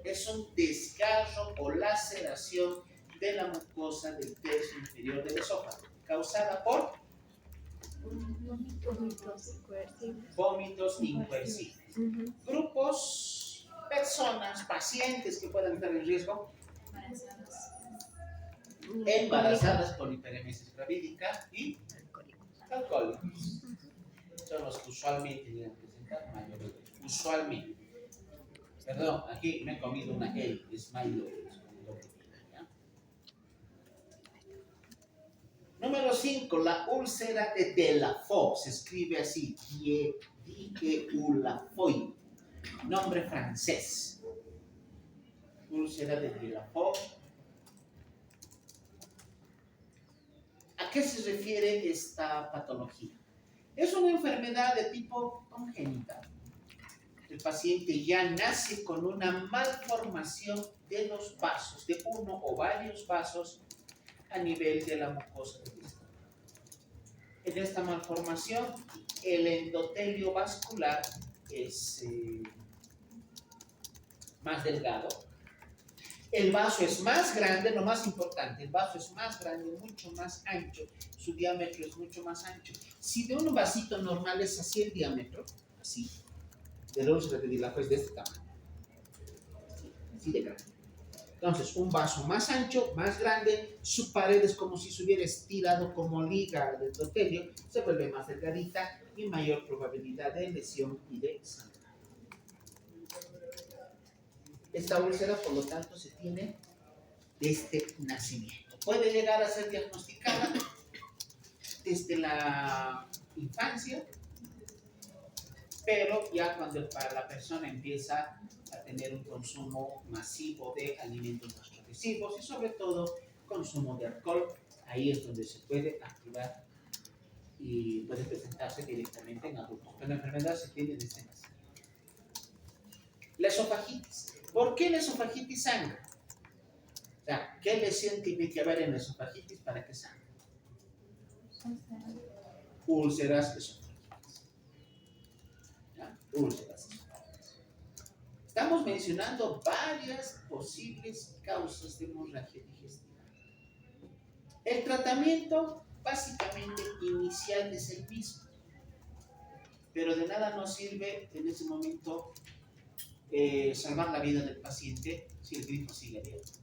Es un desgarro o laceración de la mucosa del tercio inferior del esófago, causada por vómitos incoercibles. Grupos, personas, pacientes que puedan estar en riesgo: embarazadas con hiperemesis gravídica y alcohólicos. Son los que usualmente llegan a presentar mayor. Usualmente. Perdón, aquí me he comido una L, es mayor. Número 5, la úlcera de Delafoy. Se escribe así, Delafoy. Nombre francés. Úlcera de Delafoy. ¿A qué se refiere esta patología? Es una enfermedad de tipo congénita. El paciente ya nace con una malformación de los vasos, de uno o varios vasos a nivel de la mucosa del estómago. En esta malformación, el endotelio vascular es más delgado. El vaso es más grande, lo más importante, el vaso es más grande, mucho más ancho, su diámetro es mucho más ancho. Si de un vasito normal es así el diámetro, así, de la úlcera de Delafoy es de este tamaño, así de grande. Entonces, un vaso más ancho, más grande, su pared es como si se hubiera estirado como liga del endotelio, se vuelve más delgadita y mayor probabilidad de lesión y de sangrado. Esta úlcera, por lo tanto, se tiene desde nacimiento. Puede llegar a ser diagnosticada desde la infancia, pero ya cuando la persona empieza a tener un consumo masivo de alimentos gastrodesivos y sobre todo consumo de alcohol, ahí es donde se puede activar y puede presentarse directamente en adultos. Pero la enfermedad se tiene desde nacimiento. La esofagitis. ¿Por qué la esofagitis sangra? O sea, ¿qué lesión tiene que haber en la esofagitis para que sangre? Úlceras esofágicas. Úlceras esofágicas. Estamos mencionando varias posibles causas de hemorragia digestiva. El tratamiento básicamente inicial es el mismo, pero de nada nos sirve en ese momento salvar la vida del paciente si el grifo sigue abierto.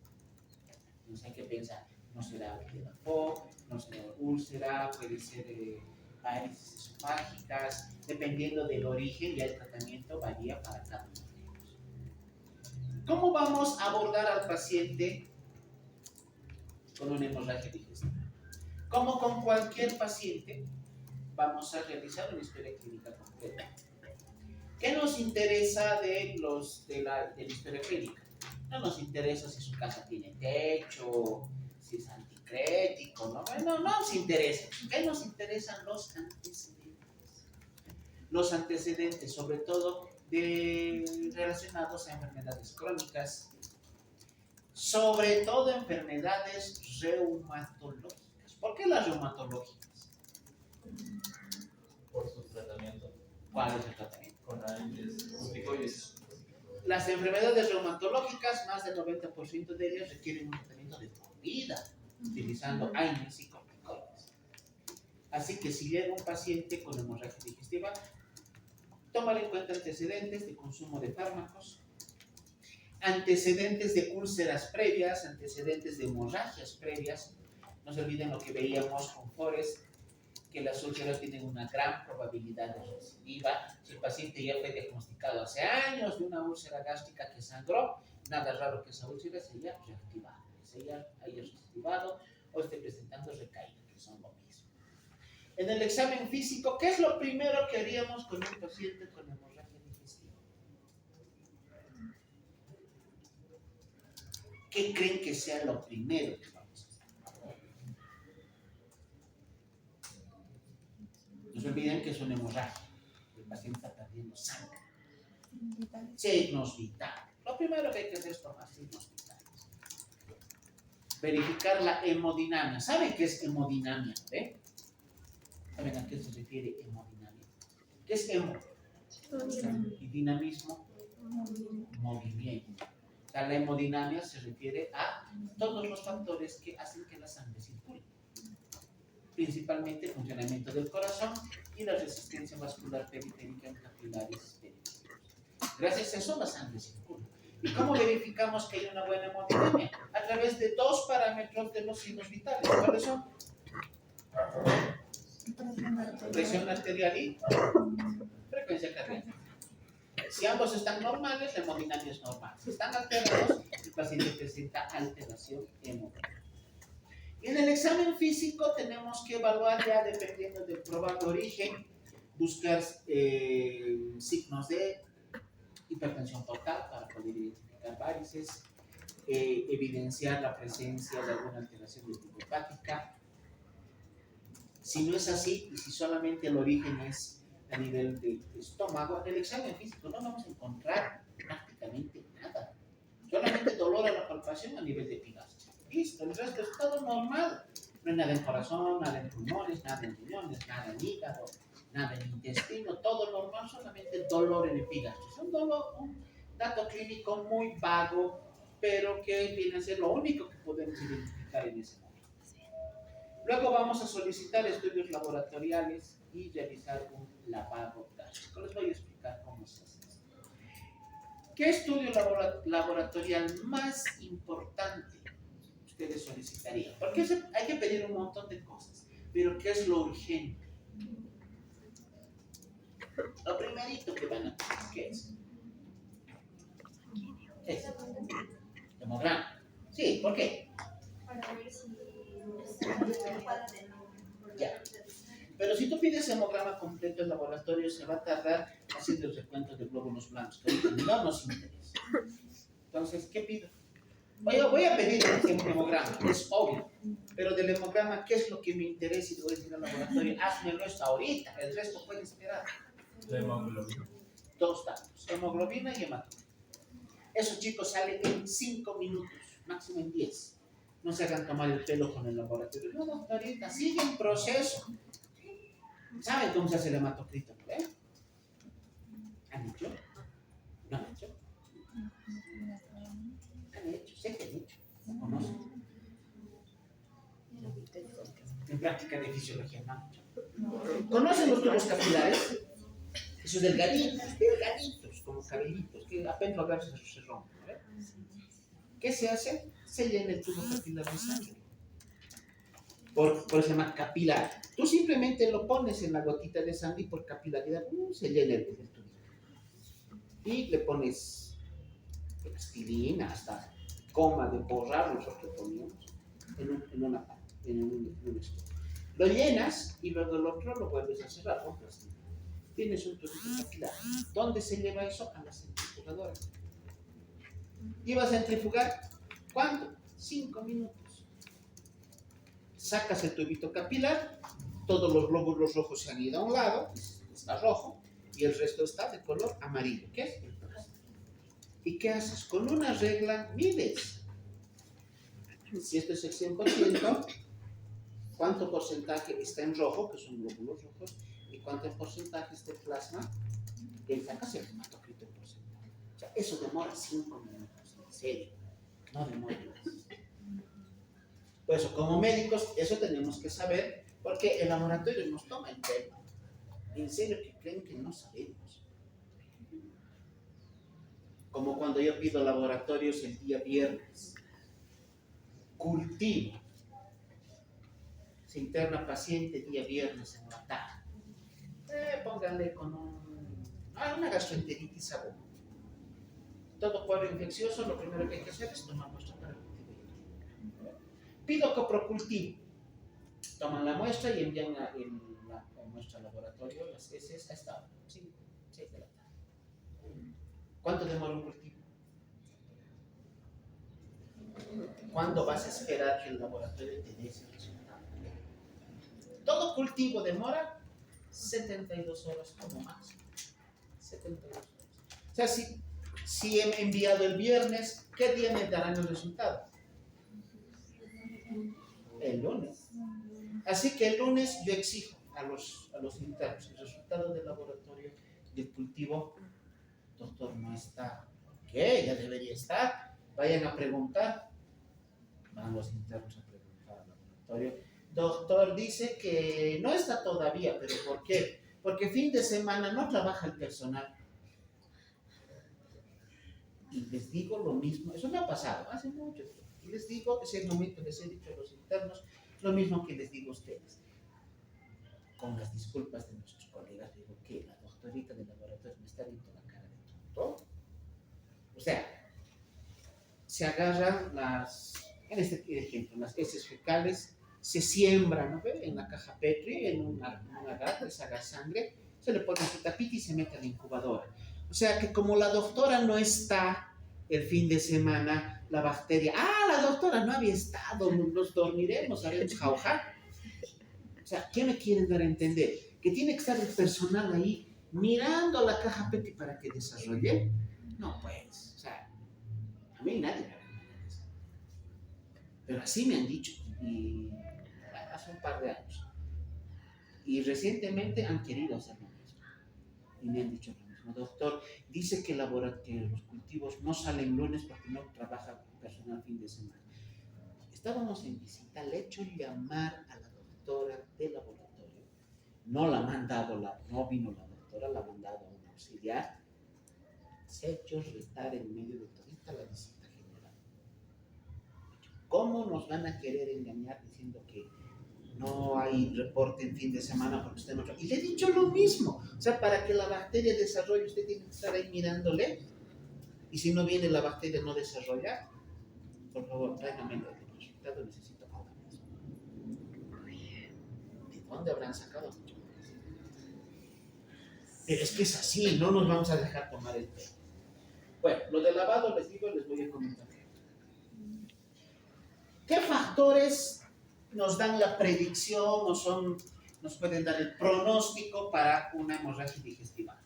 Entonces hay que pensar, no será Delafoy, no será úlcera, puede ser varices esofágicas, dependiendo del origen, ya el tratamiento varía para cada uno de ellos. ¿Cómo vamos a abordar al paciente con una hemorragia digestiva? Como con cualquier paciente, vamos a realizar una historia clínica completa. ¿Qué nos interesa de la historia clínica? No nos interesa si su casa tiene techo, si es anticrético, no nos interesa. ¿Qué nos interesan? Los antecedentes. Los antecedentes, sobre todo relacionados a enfermedades crónicas, sobre todo enfermedades reumatológicas. ¿Por qué las reumatológicas? Por su tratamiento ¿Cuál es el tratamiento? con agentes corticoides. Las enfermedades reumatológicas, más del 90% de ellas requieren un tratamiento de por vida, utilizando AINES y corticoides. Así que si llega un paciente con hemorragia digestiva, tomar en cuenta antecedentes de consumo de fármacos, antecedentes de úlceras previas, antecedentes de hemorragias previas. No se olviden lo que veíamos con Forrest, que las úlceras tienen una gran probabilidad de recidiva. Si el paciente ya fue diagnosticado hace años de una úlcera gástrica que sangró, nada raro que esa úlcera se haya reactivado, que se haya reactivado o esté presentando recaída, que son lo mismo. En el examen físico, ¿qué es lo primero que haríamos con un paciente con hemorragia digestiva? ¿Qué creen que sea lo primero que vamos a hacer? No se olviden que es una hemorragia. El paciente está perdiendo sangre. Signos vitales. Lo primero que hay que hacer es tomar signos vitales. Verificar la hemodinamia. ¿Saben qué es hemodinamia? ¿Saben a qué se refiere hemodinamia? ¿Qué es hemo? Y dinamismo, movimiento. O sea, la hemodinamia se refiere a todos los factores que hacen que la sangre circule. Principalmente el funcionamiento del corazón y la resistencia vascular periférica en capilares periféricos. Gracias a eso la sangre circula. ¿Y cómo verificamos que hay una buena hemodinamia? A través de dos parámetros de los signos vitales. ¿Cuáles son? Presión arterial y frecuencia cardíaca. Si ambos están normales, la hemodinamia es normal. Si están alterados, el paciente presenta alteración hemodinámica. Y en el examen físico tenemos que evaluar, ya dependiendo del probable origen, buscar signos de hipertensión portal para poder identificar varices, evidenciar la presencia de alguna alteración de tipo hepática. Si no es así, y si solamente el origen es a nivel de estómago, en el examen físico no vamos a encontrar prácticamente nada. Solamente dolor a la palpación a nivel de epigastrio. Listo, el resto es todo normal. No hay nada en corazón, nada en pulmones, nada en riñones, nada en hígado, nada en intestino, todo normal, solamente dolor en epigastrio. Es un dato clínico muy vago, pero que viene a ser lo único que podemos identificar en ese momento. Luego vamos a solicitar estudios laboratoriales y realizar un lavado gástrico. Les voy a explicar cómo se hace esto. ¿Qué estudio laboratorial más importante ustedes solicitarían? Porque hay que pedir un montón de cosas, pero ¿qué es lo urgente? Lo primerito que van a pedir, ¿qué es? Es hemograma. Sí, ¿por qué? Para ver si está Ya. Pero si tú pides hemograma completo en laboratorio, se va a tardar haciendo el recuento de glóbulos blancos, que no nos interesa. Entonces, ¿qué pido? Voy a pedir un hemograma, es obvio. Pero del hemograma, ¿qué es lo que me interesa? Y le voy a decir al laboratorio, házmelo esto ahorita, el resto puede esperar. La hemoglobina. Dos datos, hemoglobina y hematoma. Eso, chicos, sale en 5 minutos, máximo en 10. No se hagan tomar el pelo con el laboratorio. No, doctorita, sigue en proceso. ¿Saben cómo se hace el hematocrito? ¿Han hecho? ¿No han hecho? Han hecho, sé que han hecho. ¿Conocen? En práctica de fisiología no han hecho. ¿Conocen los tubos capilares? Esos delgaditos, como cabellitos, que apenas lo agarras se rompen. ¿Qué se hace? Se llena el tubo capilar de sangre. Por eso se llama capilar. Tú simplemente lo pones en la gotita de sangre y por capilaridad se llena el tubo. Y le pones aspirina, hasta coma de borrar, nosotros poníamos en un estudio. Lo llenas y luego el otro lo vuelves a cerrar con plástico. Tienes un tubo capilar. ¿Dónde se lleva eso? A la centrifugadora. ¿Y vas a centrifugar? ¿Cuánto? 5 minutos. Sacas el tubito capilar, todos los glóbulos rojos se han ido a un lado, está rojo, y el resto está de color amarillo. ¿Qué es? El plástico. ¿Y qué haces? Con una regla mides. Si esto es el 100%, cuánto porcentaje está en rojo, que son glóbulos rojos, y cuánto porcentaje está en plasma, que él saca el hematocrit en porcentaje. O sea, eso demora 5 minutos, en serio, no demora más. Por eso, como médicos, eso tenemos que saber, porque el laboratorio nos toma el pelo. En serio, que creen que no sabemos. Como cuando yo pido laboratorios el día viernes. Cultivo. Se interna paciente día viernes en la tarde. Pónganle con una gastroenteritis aguda. Todo cuadro infeccioso, lo primero que hay que hacer es tomar muestra para el cultivo. Pido coprocultivo. Toman la muestra y envían la muestra al laboratorio, las heces, a esta hora, 5, 6 de la tarde. ¿Cuánto demora un cultivo? ¿Cuándo vas a esperar que el laboratorio te dé ese resultado? Todo cultivo demora 72 horas como máximo. 72 horas. O sea, si he enviado el viernes, ¿qué día me darán el resultado? El lunes. Así que el lunes yo exijo a los internos el resultado del laboratorio del cultivo. Doctor, no está. ¿Qué? Ya debería estar. Vayan a preguntar. Van los internos a preguntar al laboratorio. Doctor, dice que no está todavía, pero ¿por qué? Porque fin de semana no trabaja el personal. Y les digo lo mismo, eso me ha pasado hace mucho tiempo. Y les digo, ese momento les he dicho a los internos, lo mismo que les digo a ustedes. Con las disculpas de nuestros colegas, digo que la doctorita del laboratorio me está viendo la cara de tonto. O sea, se agarran en este ejemplo, las heces fecales, se siembran, ¿no ve? En la caja Petri, en un agar, les haga sangre, se le pone su tapita y se mete a la incubadora. O sea que como la doctora no está el fin de semana, la bacteria, la doctora no había estado, nos dormiremos, haremos jauja. O sea, ¿qué me quieren dar a entender? Que tiene que estar el personal ahí mirando la caja Petri para que desarrolle. No, pues, o sea, a mí nadie me va a entender eso. Pero así me han dicho, y hace un par de años. Y recientemente han querido hacer lo mismo. Y me han dicho lo mismo. Doctor, dice que los cultivos no salen lunes porque no trabaja personal fin de semana. Estábamos en visita, le he hecho llamar a la doctora del laboratorio. No la ha mandado, no vino la doctora, la ha mandado a un auxiliar. Se ha hecho retar en medio de todita la visita general. ¿Cómo nos van a querer engañar diciendo que no hay reporte en fin de semana porque usted no trabaja? Y le he dicho lo mismo. O sea, para que la bacteria desarrolle, usted tiene que estar ahí mirándole. Y si no viene la bacteria, no desarrolla. Por favor, tráigame el resultado, necesito ahora mismo. ¿De dónde habrán sacado? Pero es que es así, no nos vamos a dejar tomar el pelo. Bueno, lo de lavado les digo, les voy a comentar. ¿Qué factores nos dan la predicción o nos pueden dar el pronóstico para una hemorragia digestiva?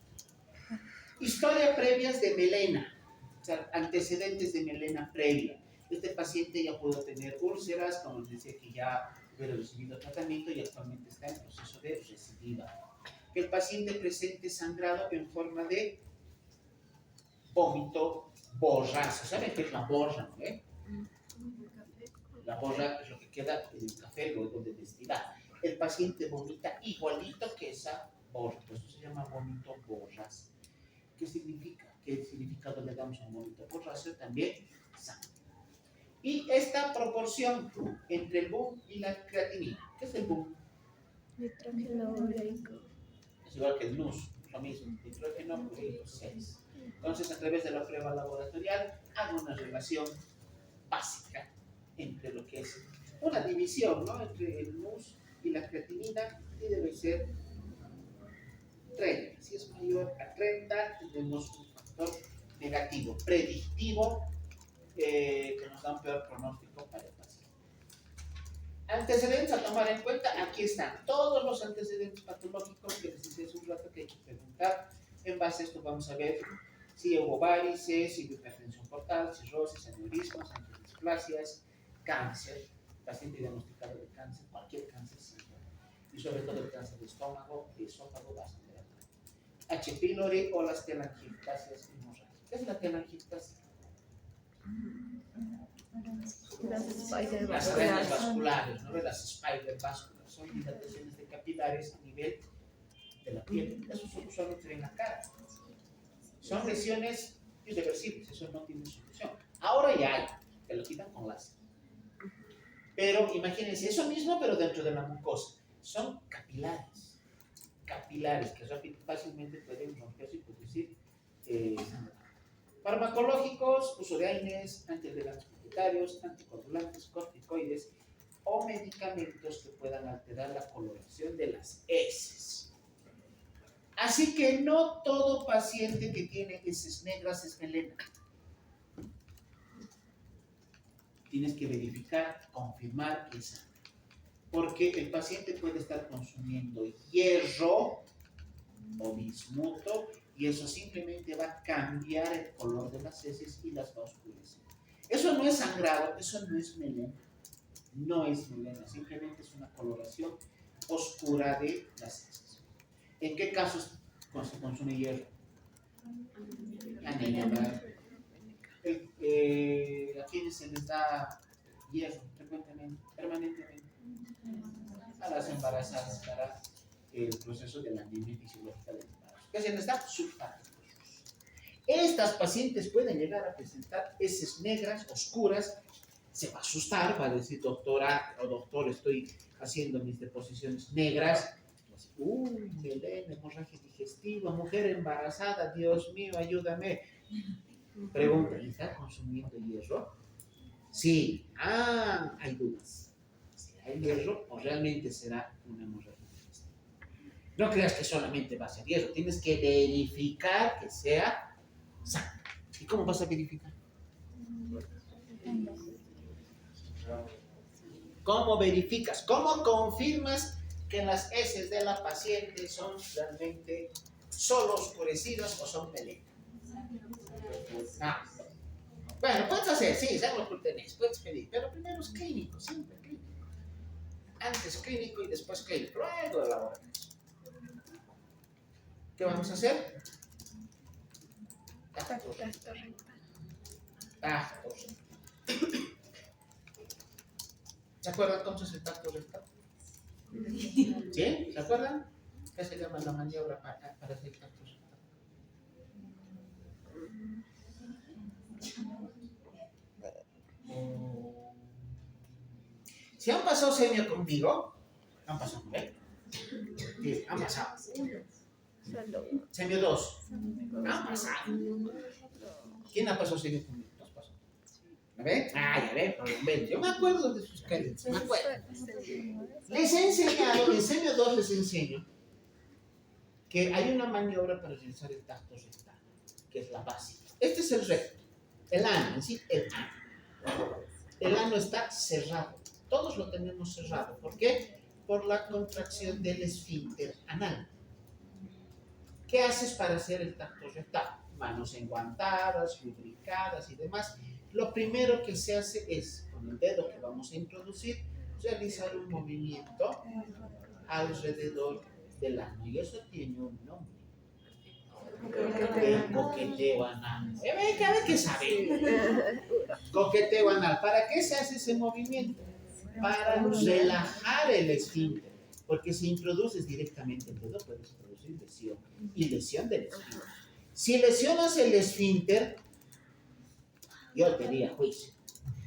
Historia previas de melena, o sea, antecedentes de melena previa. Este paciente ya pudo tener úlceras, como les decía, que ya hubiera recibido tratamiento y actualmente está en proceso de recidiva. Que el paciente presente sangrado en forma de vómito borrazo. ¿Saben qué es la borra, no? La borra es lo que queda en el café luego de destilar. El paciente vomita igualito que esa borra, por eso se llama vómito borrazo. ¿Qué significa? ¿Qué significado le damos a un vómito borrazo? También sangre. Y esta proporción entre el BUN y la creatinina. ¿Qué es el BUN? Nitrógeno ureico. Es igual que el NUS, lo mismo, nitrógeno ureico 6. Entonces, a través de la prueba laboratorial, hago una relación básica entre lo que es una división, ¿no? Entre el NUS y la creatinina, y debe ser 30. Si es mayor a 30, tenemos un factor negativo, predictivo, que nos da un peor pronóstico para el paciente. Antecedentes a tomar en cuenta, aquí están todos los antecedentes patológicos que les decía hace un rato que hay que preguntar. En base a esto vamos a ver si hubo varices, si hubo hipertensión portal, cirrosis, aneurismas, angiodisplasias, cáncer. paciente diagnosticado de cáncer, cualquier cáncer, sí, y sobre todo el cáncer de estómago, de esófago, va a sangrar. H. pylori o las telangiectasias hemorrágicas. ¿Qué es la telangiectasia? Las arañas vasculares, ¿no? Las spider vasculares, son dilataciones de capilares a nivel de la piel. Eso solo se ve en la cara. Son lesiones irreversibles, eso no tiene solución. Ahora ya hay, te lo quitan con láser. Pero imagínense, eso mismo, pero dentro de la mucosa. Son capilares que fácilmente pueden romperse y producir sangrado. Farmacológicos, uso de AINES, antiagregantes propietarios, anticoagulantes, corticoides o medicamentos que puedan alterar la coloración de las heces. Así que no todo paciente que tiene heces negras es melena. Tienes que verificar, confirmar que es sangre. Porque el paciente puede estar consumiendo hierro o bismuto y eso simplemente va a cambiar el color de las heces y las va a oscurecer. Eso no es sangrado, eso no es melena. No es melena, simplemente es una coloración oscura de las heces. ¿En qué casos se consume hierro? Anemia. ¿A quienes se les da hierro frecuentemente, permanentemente? A las embarazadas para el proceso de la anemia fisiológica del embarazo. ¿Qué se les da? Sulfato. Estas pacientes pueden llegar a presentar heces negras, oscuras. Se va a asustar, va a decir, doctora o doctor, estoy haciendo mis deposiciones negras. Uy, melena, hemorragia digestiva, mujer embarazada, Dios mío, ayúdame. Pregunta, ¿está consumiendo hierro? Sí. Hay dudas. ¿Será el hierro o realmente será una hemorragia digestiva? No creas que solamente va a ser hierro, tienes que verificar que sea sangre. ¿Y cómo vas a verificar? ¿Cómo verificas? ¿Cómo confirmas que las heces de la paciente son realmente solo oscurecidas o son melena? Bueno, puedes hacer, sí, sabes lo que tenés, puedes pedir, pero primero es clínico, siempre clínico. Antes clínico y después clínico, luego laboratorio. ¿Qué vamos a hacer? Tacto rectal. ¿Se acuerdan cómo es el tacto rectal? ¿Sí? ¿Se acuerdan? ¿Qué se llama la maniobra para hacer tacto rectal? Si han pasado semio conmigo, han pasado, ¿eh? Sí, han pasado. Semio 2. Han pasado. ¿Quién ha pasado semio conmigo? ¿Dos pasó? ¿A ver? Ya ven. Yo me acuerdo de sus carencias, me acuerdo. Les he enseñado, en semio 2 les enseño que hay una maniobra para realizar el tacto rectal, que es la básica. Este es el recto, el ano, en sí, el ano. El ano está cerrado. Todos lo tenemos cerrado. ¿Por qué? Por la contracción del esfínter anal. ¿Qué haces para hacer el tacto rectal? Manos enguantadas, lubricadas y demás. Lo primero que se hace es, con el dedo que vamos a introducir, realizar un movimiento alrededor del ano. Y eso tiene un nombre. El coqueteo anal. A ver qué sabe. Coqueteo anal. ¿Para qué se hace ese movimiento? Para relajar el esfínter. Porque si introduces directamente el dedo, puedes producir lesión. Y lesión del esfínter. Si lesionas el esfínter, yo te diría juicio.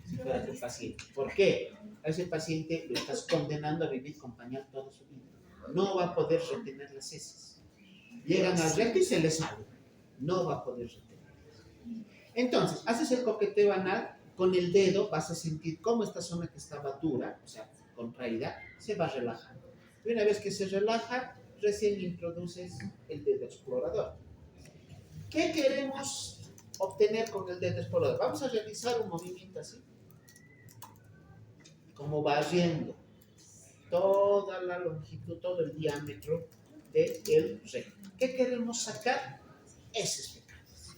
Si fuera tu paciente. ¿Por qué? A ese paciente lo estás condenando a vivir con pañal toda su vida. No va a poder retener las heces. Llegan al recto y se les sale. No va a poder retenerlas. Entonces, haces el coqueteo anal, con el dedo vas a sentir cómo esta zona que estaba dura, o sea, contraída, se va relajando. Y una vez que se relaja, recién introduces el dedo explorador. ¿Qué queremos obtener con el dedo explorador? Vamos a realizar un movimiento así, como barriendo toda la longitud, todo el diámetro del recto. ¿Qué queremos sacar? Heces fecales.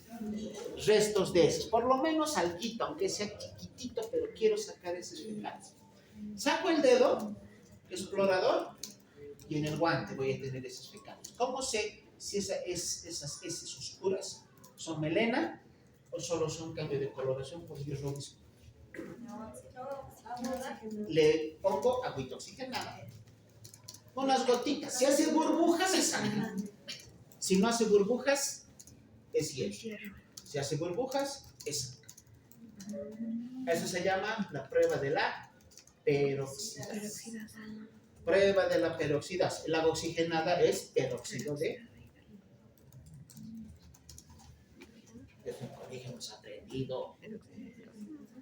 Restos de heces. Por lo menos alguito, aunque sea chiquitito, pero quiero sacar heces fecales. Saco el dedo explorador y en el guante voy a tener heces fecales. ¿Cómo sé si esas heces oscuras son melena o solo son cambio de coloración por biorrobismo? Le pongo agüita oxigenada, unas gotitas. Si hace burbujas es sangre. Si no hace burbujas es hielo. Si hace burbujas es sangre. Eso se llama la prueba de la peroxidasa. Prueba de la peroxidasa. El agua oxigenada es peróxido de... Desde el colegio hemos aprendido.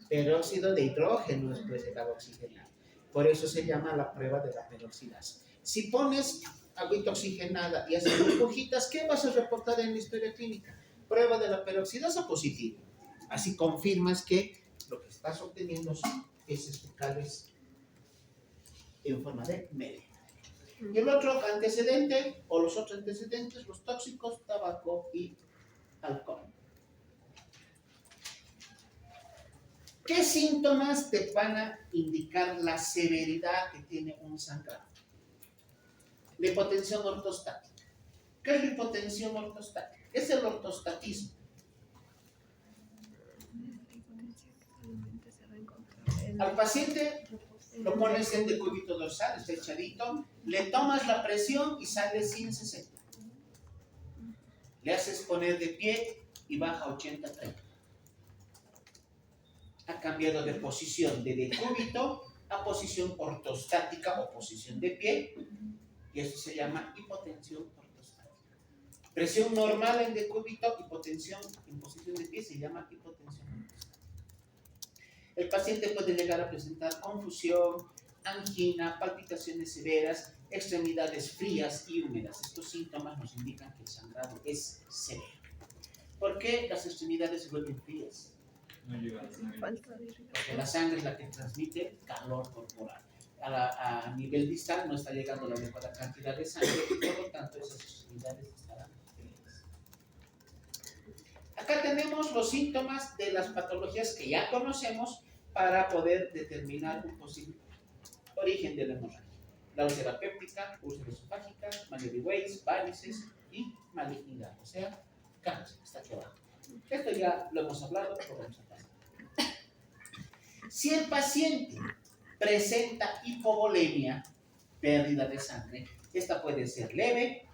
Peróxido de hidrógeno después del agua oxigenada. Por eso se llama la prueba de la peroxidasa. Si pones agüita oxigenada y haces burbujitas, ¿qué vas a reportar en la historia clínica? Prueba de la peroxidasa positiva. Así confirmas que lo que estás obteniendo son heces fecales en forma de melena. Y el otro antecedente, o los otros antecedentes, los tóxicos, tabaco y alcohol. ¿Qué síntomas te van a indicar la severidad que tiene un sangrado? La hipotensión ortostática. ¿Qué es la hipotensión ortostática? Es el ortostatismo. Al paciente lo pones en decúbito dorsal, está echadito, le tomas la presión y sale 160. Le haces poner de pie y baja 80-30. Ha cambiado de posición de decúbito a posición ortostática o posición de pie, y eso se llama hipotensión ortostática. Presión normal en decúbito, hipotensión en posición de pie se llama hipotensión ortostática. El paciente puede llegar a presentar confusión, angina, palpitaciones severas, extremidades frías y húmedas. Estos síntomas nos indican que el sangrado es severo. ¿Por qué las extremidades se vuelven frías? No llega a la sangre. Porque la sangre es la que transmite calor corporal. A nivel distal no está llegando la adecuada cantidad de sangre y por lo tanto esas extremidades estarán frías. Acá tenemos los síntomas de las patologías que ya conocemos para poder determinar un posible origen de la hemorragia. La úlcera péptica, úlcera esofágica, Mallory Weiss, varices y malignidad, o sea, cáncer, está aquí abajo. Esto ya lo hemos hablado, lo vamos a pasar. Si el paciente presenta hipovolemia, pérdida de sangre, esta puede ser leve,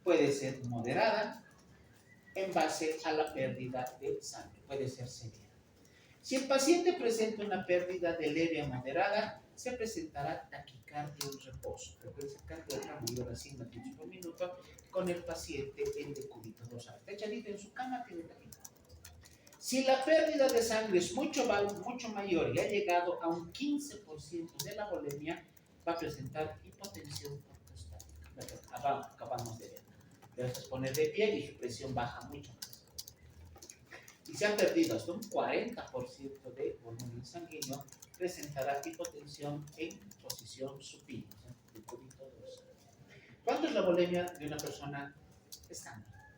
puede ser moderada, en base a la pérdida de sangre, puede ser severa. Si el paciente presenta una pérdida de leve a moderada, se presentará taquicardia en reposo, frecuencia cardíaca mayor a 100 latidos por minuto, con el paciente en decúbito dorsal. Está echadito en su cama, tiene taquicardia. Si la pérdida de sangre es mucho mayor y ha llegado a un 15% de la volemia, va a presentar hipotensión ortostática. Acabamos de ver. Debes poner de pie y su presión baja mucho más. Y se han perdido hasta un 40% de volumen sanguíneo, presentará hipotensión en posición supina, decúbito dorsal. ¿Cuánto es la volemia de una persona estándar?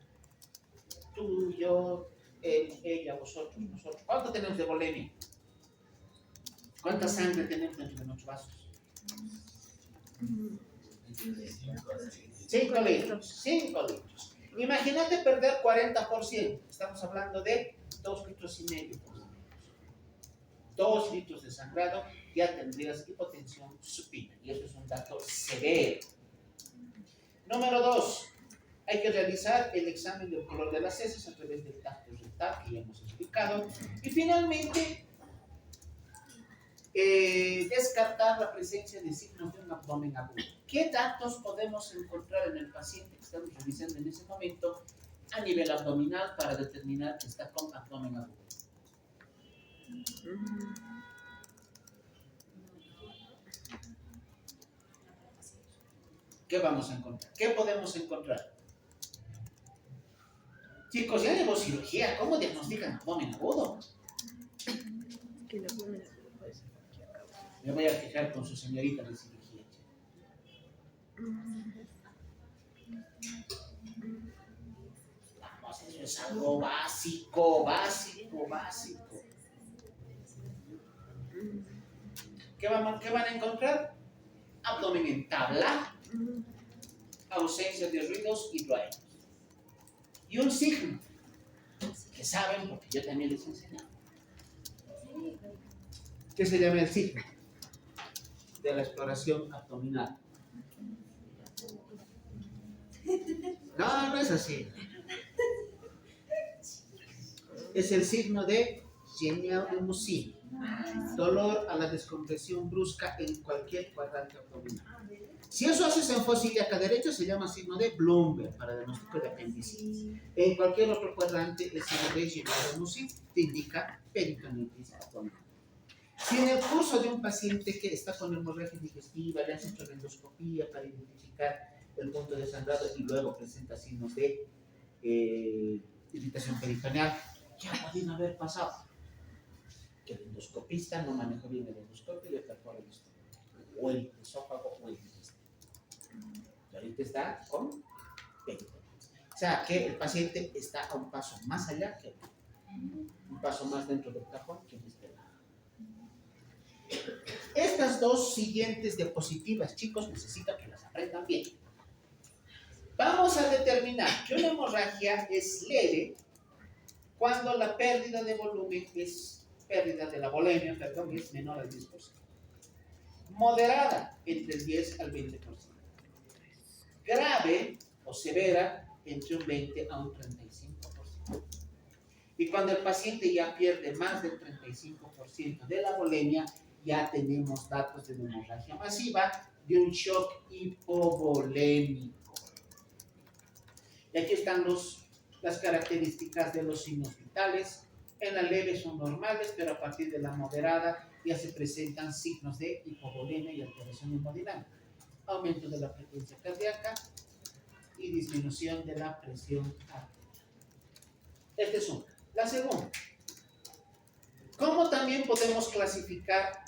Tú, yo, él, ella, vosotros, nosotros. ¿Cuánto tenemos de volemia? ¿Cuánta sangre tenemos dentro de nuestros vasos? 5 litros. 5 litros. Imagínate perder 40%. Estamos hablando de 2,5 litros por menos. 2 litros de sangrado, ya tendrías hipotensión supina. Y eso es un dato severo. Número 2. Hay que realizar el examen del color de las heces a través del tacto rectal, que ya hemos explicado. Y finalmente, descartar la presencia de signos de un abdomen agudo. ¿Qué datos podemos encontrar en el paciente que estamos revisando en ese momento a nivel abdominal para determinar que está con abdomen agudo? ¿Qué vamos a encontrar? ¿Qué podemos encontrar? Chicos, ya llevo cirugía. ¿Cómo diagnostican abdomen agudo? Que la ponen puede ser aquí acá. Me voy a fijar con su señorita de cirugía. Vamos, eso es algo básico. ¿Qué van a encontrar? Abdomen en tabla, ausencia de ruidos y ruidos. Y un signo, que saben porque yo también les enseño. ¿Qué se llama el signo? De la exploración abdominal. No, no es así. Es el signo de Genial-Musin. Dolor a la descompresión brusca en cualquier cuadrante abdominal. Si eso haces en fosa ilíaca derecha, se llama signo de Bloomberg para diagnóstico de apendicitis. En cualquier otro cuadrante, el signo de Genial-Musin te indica peritonitis abdominal. Si en el curso de un paciente que está con hemorragia digestiva le has hecho la endoscopía para identificar el punto de sangrado y luego presenta signos de irritación peritoneal, ¿qué ha podido haber pasado? Que el endoscopista no manejó bien el endoscopio y le perfora el estómago, o el esófago o el intestino. Y ahorita está con peritonitis. O sea que el paciente está a un paso más allá que un paso más dentro del cajón que en este lado. Estas dos siguientes diapositivas, chicos, necesito que las aprendan bien. Vamos a determinar que una hemorragia es leve cuando la pérdida de volumen pérdida de la volemia, es menor al 10%. Moderada, entre el 10 al 20%. Grave o severa, entre un 20 a un 35%. Y cuando el paciente ya pierde más del 35% de la volemia, ya tenemos datos de una hemorragia masiva, de un shock hipovolémico. Y aquí están las características de los signos vitales. En la leve son normales, pero a partir de la moderada ya se presentan signos de hipovolemia y alteración hemodinámica. Aumento de la frecuencia cardíaca y disminución de la presión arterial. Esta es una. La segunda. ¿Cómo también podemos clasificar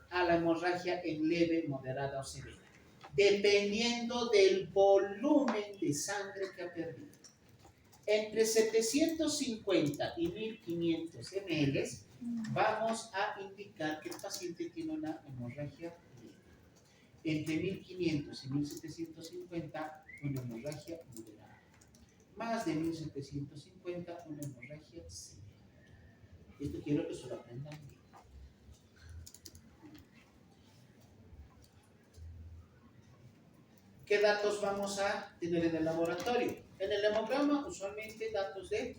a la hemorragia en leve, moderada o severa? Dependiendo del volumen de sangre que ha perdido. Entre 750 y 1500 ml vamos a indicar que el paciente tiene una hemorragia leve. Entre 1500 y 1750 una hemorragia moderada. Más de 1750 una hemorragia severa. Esto quiero que se lo aprendan bien. ¿Qué datos vamos a tener en el laboratorio? En el hemograma, usualmente datos de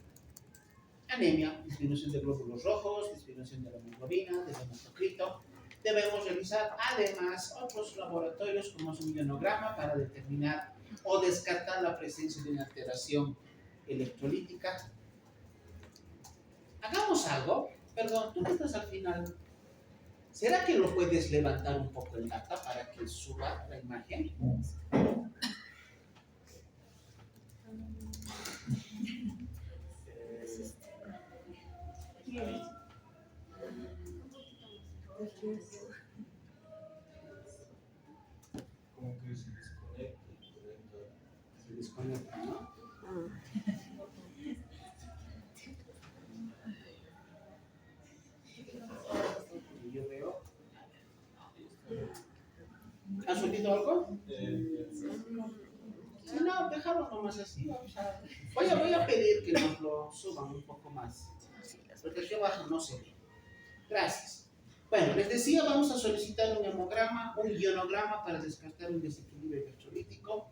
anemia, disminución de glóbulos rojos, disminución de la hemoglobina, del hematocrito. Debemos realizar además otros laboratorios como es un ionograma para determinar o descartar la presencia de una alteración electrolítica. Hagamos algo. Perdón, tú que estás al final. ¿Será que lo puedes levantar un poco el data para que suba la imagen? Como que se desconecta y conecta. Se desconecta, ¿no? Y yo veo. ¿Ha subido algo? Sí, no, déjalo nomás así. Voy a pedir que nos lo suban un poco más. Porque aquí abajo no se ve. Gracias. Bueno, les decía, vamos a solicitar un hemograma, un ionograma para descartar un desequilibrio electrolítico,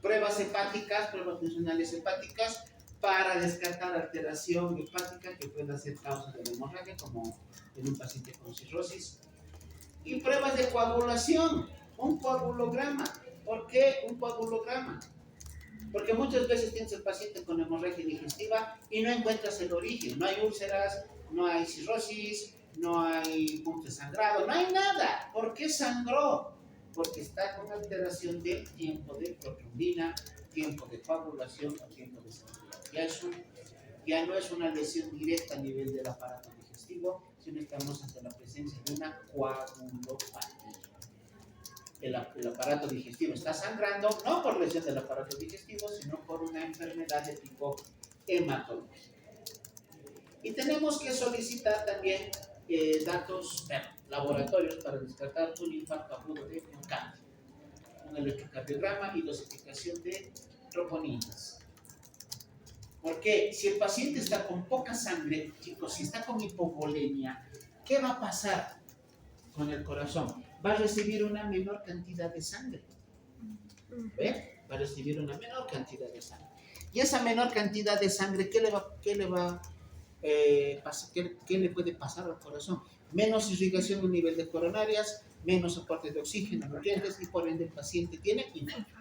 pruebas hepáticas, pruebas funcionales hepáticas, para descartar alteración hepática que pueda ser causa de la hemorragia, como en un paciente con cirrosis, y pruebas de coagulación, un coagulograma. ¿Por qué un coagulograma? Porque muchas veces tienes el paciente con hemorragia digestiva y no encuentras el origen, no hay úlceras, no hay cirrosis, no hay punto de sangrado, no hay nada. ¿Por qué sangró? Porque está con alteración del tiempo de protrombina, tiempo de coagulación o tiempo de sangrado. Ya no es una lesión directa a nivel del aparato digestivo, sino estamos ante la presencia de una coagulopatía. El aparato digestivo está sangrando, no por lesión del aparato digestivo, sino por una enfermedad de tipo hematológico. Y tenemos que solicitar también datos, laboratorios para descartar un infarto agudo de miocardio, un electrocardiograma y dosificación de troponinas. Porque si el paciente está con poca sangre, chicos, si está con hipovolemia, ¿qué va a pasar con el corazón? Va a recibir una menor cantidad de sangre. ¿Ve? Va a recibir una menor cantidad de sangre. Y esa menor cantidad de sangre, ¿qué le puede pasar al corazón? Menos irrigación a nivel de coronarias, menos aporte de oxígeno, nutrientes, y por ende el paciente tiene infarto.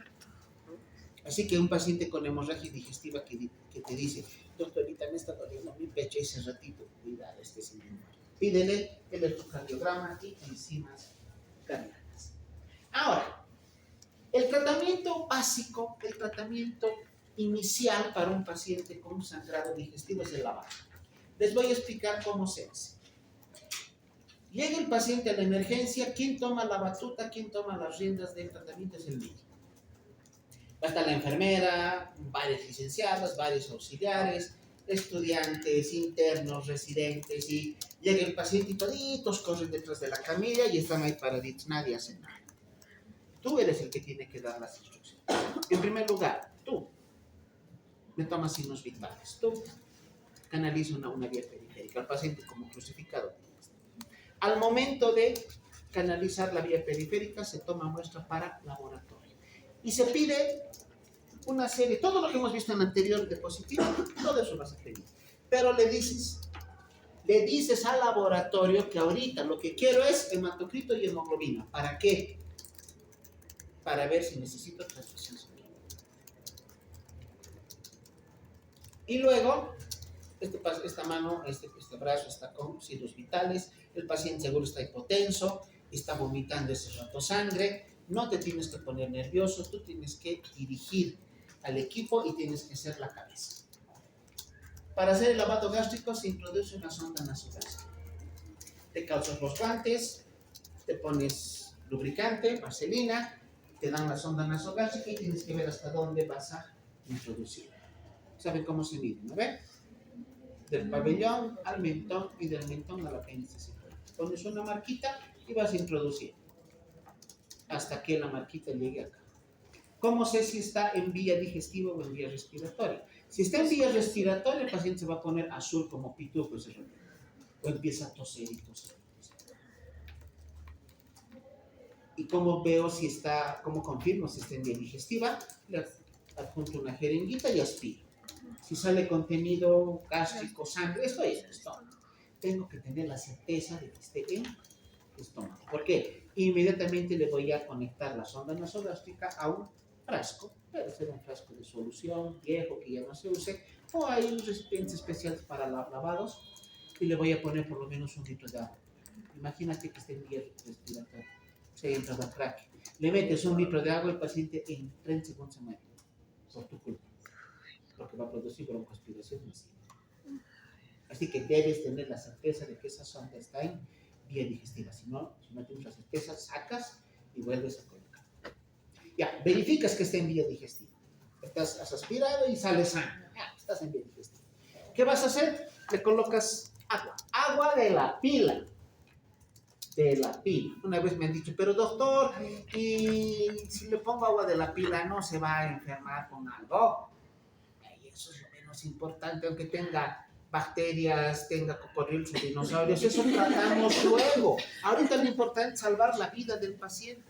Así que un paciente con hemorragia digestiva que te dice, doctorita, me está doliendo mi pecho ese ratito, cuidado, este es el infarto. Pídele el electrocardiograma y enzimas cardíacas. Ahora, el tratamiento básico, el tratamiento inicial para un paciente con un sangrado digestivo es el lavado. Les voy a explicar cómo se hace. Llega el paciente a la emergencia, ¿quién toma la batuta, quién toma las riendas del tratamiento? Es el médico. Va a estar la enfermera, varios licenciados, varios auxiliares, estudiantes, internos, residentes, y llega el paciente y toditos corren detrás de la camilla y están ahí paraditos, nadie hace nada. Tú eres el que tiene que dar las instrucciones. En primer lugar, tú me tomas signos vitales, tú canaliza una vía periférica, al paciente como crucificado. Al momento de canalizar la vía periférica se toma muestra para laboratorio y se pide una serie, todo lo que hemos visto en el anterior diapositiva, todo eso vas a pedir, pero le dices al laboratorio que ahorita lo que quiero es hematocrito y hemoglobina. ¿Para qué? Para ver si necesito transfusión sanguínea. Y luego, esta mano, este brazo está con signos vitales, el paciente seguro está hipotenso, está vomitando ese rato sangre, no te tienes que poner nervioso, tú tienes que dirigir al equipo y tienes que ser la cabeza. Para hacer el lavado gástrico se introduce una sonda nasogástrica. Te calzas los guantes, te pones lubricante, vaselina, te dan la sonda nasogástrica y tienes que ver hasta dónde vas a introducir. ¿Saben cómo se mide? ¿No ven? Del pabellón al mentón y del mentón a la apéndice. Pones una marquita y vas a introducir hasta que la marquita llegue acá. ¿Cómo sé si está en vía digestiva o en vía respiratoria? Si está en vía respiratoria, el paciente se va a poner azul como pitufo ese rato. O empieza a toser y toser. ¿Y cómo veo si está, cómo confirmo si está en vía digestiva? Le adjunto una jeringuita y aspiro. Si sale contenido gástrico, sangre, esto es esto. Tengo que tener la certeza de que esté en estómago. ¿Por qué? Inmediatamente le voy a conectar la sonda nasogástrica a un frasco. Puede ser un frasco de solución viejo que ya no se use, o hay un recipiente especial para lavados y le voy a poner por lo menos 1 litro de agua. Imagínate que esté en vía respiratoria, se entra la tráquea. Le metes 1 litro de agua, el paciente en 30 segundos se muere por tu culpa, porque va a producir broncoaspiración masiva. Así que debes tener la certeza de que esa sonda está en vía digestiva. Si no tienes la certeza, sacas y vuelves a colocar. Ya, verificas que está en vía digestiva. Has aspirado y sale sangre. Ya, estás en vía digestiva. ¿Qué vas a hacer? Le colocas agua. Agua de la pila. De la pila. Una vez me han dicho, pero doctor, y si le pongo agua de la pila, ¿no se va a enfermar con algo? Y eso es lo menos importante, aunque tenga bacterias, tenga cocodrilos o dinosaurios, eso tratamos luego. Ahorita lo importante es salvar la vida del paciente.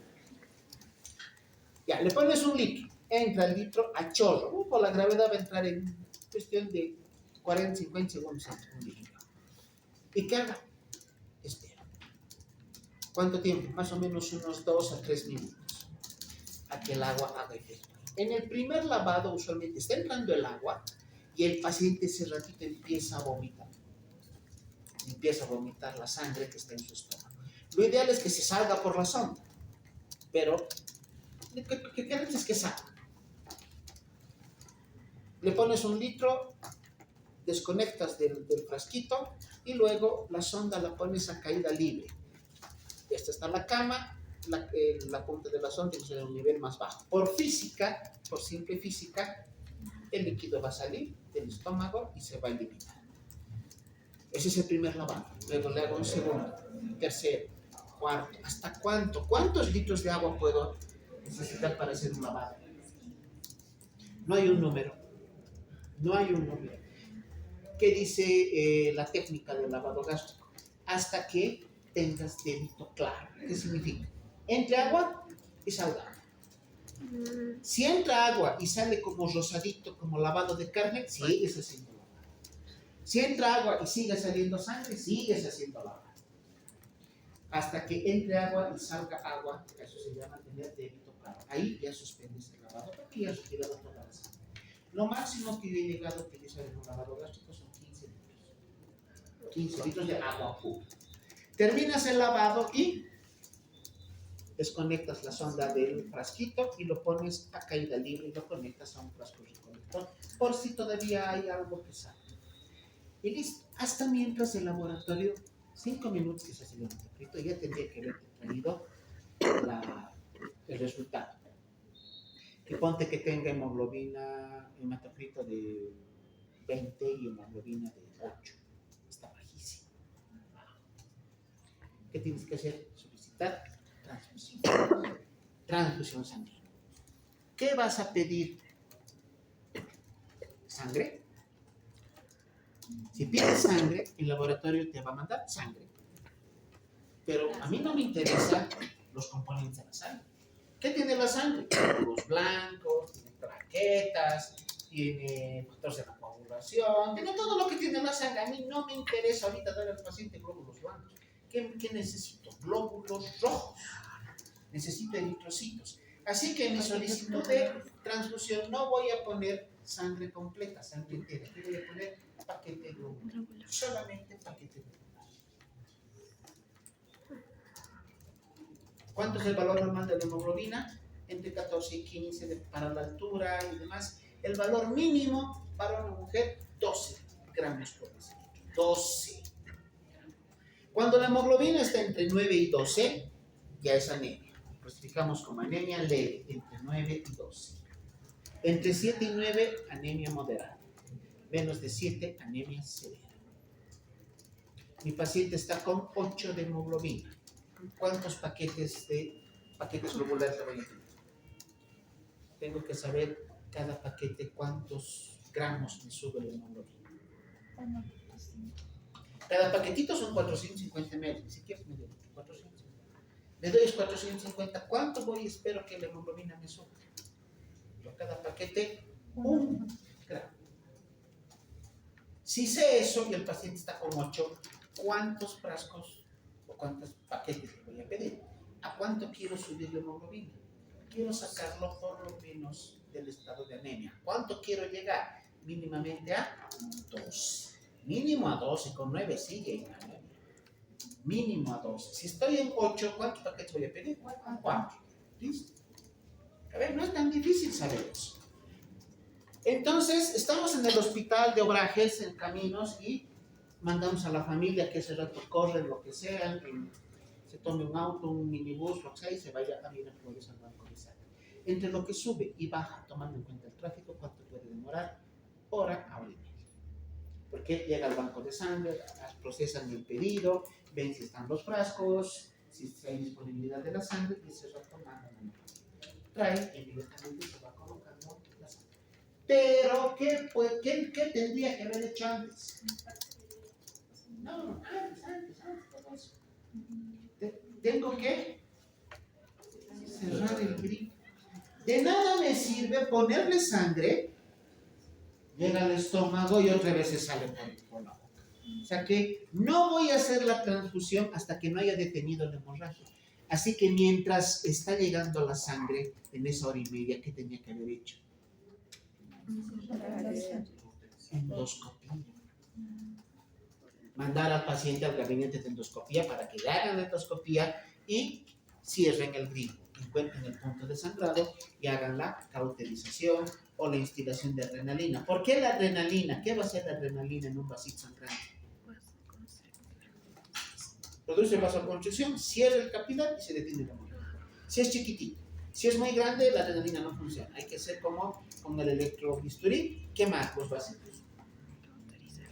Ya, le pones 1 litro, entra el litro a chorro. Por la gravedad va a entrar en cuestión de 40, 50 segundos en 1 litro. ¿Y qué haga? Espera. ¿Cuánto tiempo? Más o menos unos 2 a 3 minutos a que el agua haga efecto. En el primer lavado usualmente está entrando el agua y el paciente ese ratito empieza a vomitar. Empieza a vomitar la sangre que está en su estómago. Lo ideal es que se salga por la sonda, pero ¿qué queremos que salga? Le pones 1 litro, desconectas del frasquito y luego la sonda la pones a caída libre. Esta está la cama, la punta de la sonda tiene que ser en un nivel más bajo. Por física, por simple física, el líquido va a salir del estómago y se va a eliminar. Ese es el primer lavado. Luego le hago un segundo, tercero, cuarto. ¿Hasta cuánto? ¿Cuántos litros de agua puedo necesitar para hacer un lavado? No hay un número. No hay un número. ¿Qué dice la técnica del lavado gástrico? Hasta que tengas débito claro. ¿Qué significa? Entre agua y salga. Si entra agua y sale como rosadito, como lavado de carne, sigues haciendo lavado. Si entra agua y sigue saliendo sangre, sigues haciendo lavado. Hasta que entre agua y salga agua, eso se llama tener débito claro. Ahí ya suspendes el lavado porque ya has retirado toda la sangre. Lo máximo que yo he llegado a utilizar en un lavado gástrico son 15 litros. 15 litros de agua pura. Terminas el lavado y desconectas la sonda del frasquito y lo pones a caída libre y lo conectas a un frasco recolector por si todavía hay algo que sale. Y listo. Hasta mientras el laboratorio, 5 minutos que se hace el hematocrito, ya tendría que haber traído el resultado. Que ponte que tenga hematocrito de 20 y hemoglobina de 8. Está bajísimo. ¿Qué tienes que hacer? Solicitar transfusión. Transfusión sanguínea. ¿Qué vas a pedir? ¿Sangre? Si pides sangre, el laboratorio te va a mandar sangre. Pero a mí no me interesan los componentes de la sangre. ¿Qué tiene la sangre? Glóbulos blancos, tiene plaquetas, tiene factores de la coagulación, tiene todo lo que tiene la sangre. A mí no me interesa ahorita darle al paciente glóbulos blancos. ¿Qué necesito? Glóbulos rojos. Necesito eritrocitos. Así que en mi solicitud de transfusión no voy a poner sangre completa, sangre entera. Aquí voy a poner paquete globular. Solamente paquete globular. ¿Cuánto es el valor normal de la hemoglobina? Entre 14 y 15 para la altura y demás. El valor mínimo para una mujer, 12 gramos por decilitro. 12. Cuando la hemoglobina está entre 9 y 12, ya es anemia. Clasificamos como anemia leve, entre 9 y 12. Entre 7 y 9, anemia moderada. Menos de 7, anemia severa. Mi paciente está con 8 de hemoglobina. ¿Cuántos paquetes globulares le voy a pedir? Tengo que saber cada paquete cuántos gramos me sube la hemoglobina. Cada paquetito son 450 ml, ni siquiera es medio litro, 450. Le doy 450, ¿cuánto espero que la hemoglobina me suba? Yo cada paquete, 1 gramo. Si sé eso y el paciente está con 8, ¿cuántos frascos o cuántos paquetes le voy a pedir? ¿A cuánto quiero subir la hemoglobina? Quiero sacarlo por lo menos del estado de anemia. ¿Cuánto quiero llegar? Mínimamente a 12. Mínimo a 12, con 9 sigue en anemia. Mínimo a 12. Si estoy en 8, ¿cuántos paquetes voy a pedir? 4. ¿Listo? A ver, no es tan difícil saber eso. Entonces, estamos en el hospital de Obrajes, en Caminos, y mandamos a la familia que ese rato corre, lo que sea, se tome un auto, un minibús, lo que sea, y se vaya a Miraflores al banco de sangre. Entre lo que sube y baja, tomando en cuenta el tráfico, ¿cuánto puede demorar? Hora y media. Porque llega al banco de sangre, procesan el pedido, ven si están los frascos, si hay disponibilidad de la sangre, y ese rato mandan a la trae y inmediatamente se va colocando la sangre. Pero, ¿qué tendría que haber hecho antes? No, antes, todo eso. Tengo que cerrar el grifo. De nada me sirve ponerle sangre, llega al estómago y otra vez se sale por la boca. O sea que no voy a hacer la transfusión hasta que no haya detenido la hemorragia. Así que mientras está llegando la sangre, en esa hora y media, ¿qué tenía que haber hecho? Endoscopía. Mandar al paciente al gabinete de endoscopía para que le hagan la endoscopía y cierren el grifo, encuentren el punto de sangrado y hagan la cauterización o la instilación de adrenalina. ¿Por qué la adrenalina? ¿Qué va a hacer la adrenalina en un vasito sangrante? Produce vasoconstricción, cierra el capilar y se detiene la muerte. Si es chiquitito, si es muy grande, la adrenalina no funciona. Hay que hacer como con el electrobisturí, quemar los vasitos.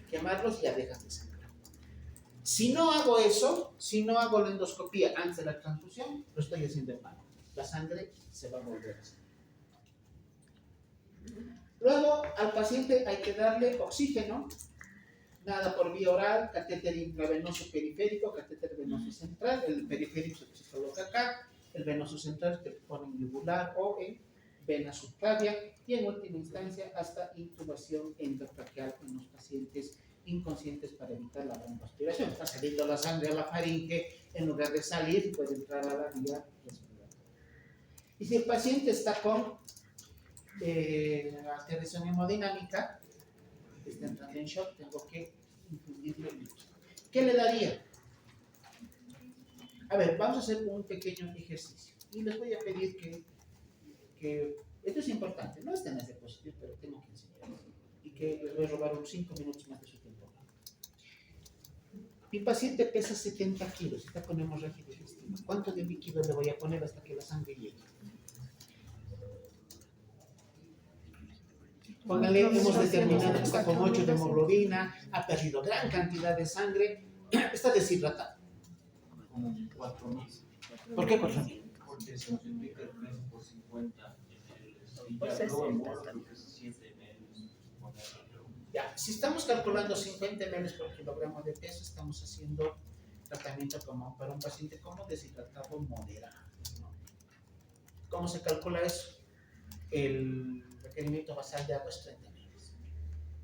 Quemarlos y ya dejan de sangrar. Si no hago eso, si no hago la endoscopía antes de la transfusión, lo estoy haciendo en vano. La sangre se va a volver a salir. Luego, al paciente hay que darle oxígeno, nada por vía oral, catéter intravenoso periférico, catéter venoso central, el periférico se coloca acá, el venoso central se pone en yugular o en vena subclavia y en última instancia hasta intubación endotraqueal en los pacientes inconscientes para evitar la broncoaspiración. Está saliendo la sangre a la faringe, en lugar de salir puede entrar a la vía respiratoria. Y si el paciente está con alteración hemodinámica, está entrando en shock, tengo que infundirle líquido. ¿Qué le daría? A ver, vamos a hacer un pequeño ejercicio y les voy a pedir que esto es importante, no está en ese diapositiva, pero tengo que enseñarles y que les voy a robar unos 5 minutos más de su tiempo. Mi paciente pesa 70 kilos, está con hemorragia digestiva. ¿Cuánto de líquido le voy a poner hasta que la sangre llegue? Póngale, hemos determinado que está con 8 de hemoglobina, ha perdido gran cantidad de sangre, está deshidratado. Como 4.000. ¿Por qué 4.000? Porque se multiplica el precio por 50 y Por ya 60 luego el bolo también. creo que es 7 ml. Ya, si estamos calculando 50 ml por kilogramo de peso, estamos haciendo tratamiento como para un paciente como deshidratado moderado, ¿no? ¿Cómo se calcula eso? El requerimiento basal de agua es 30 ml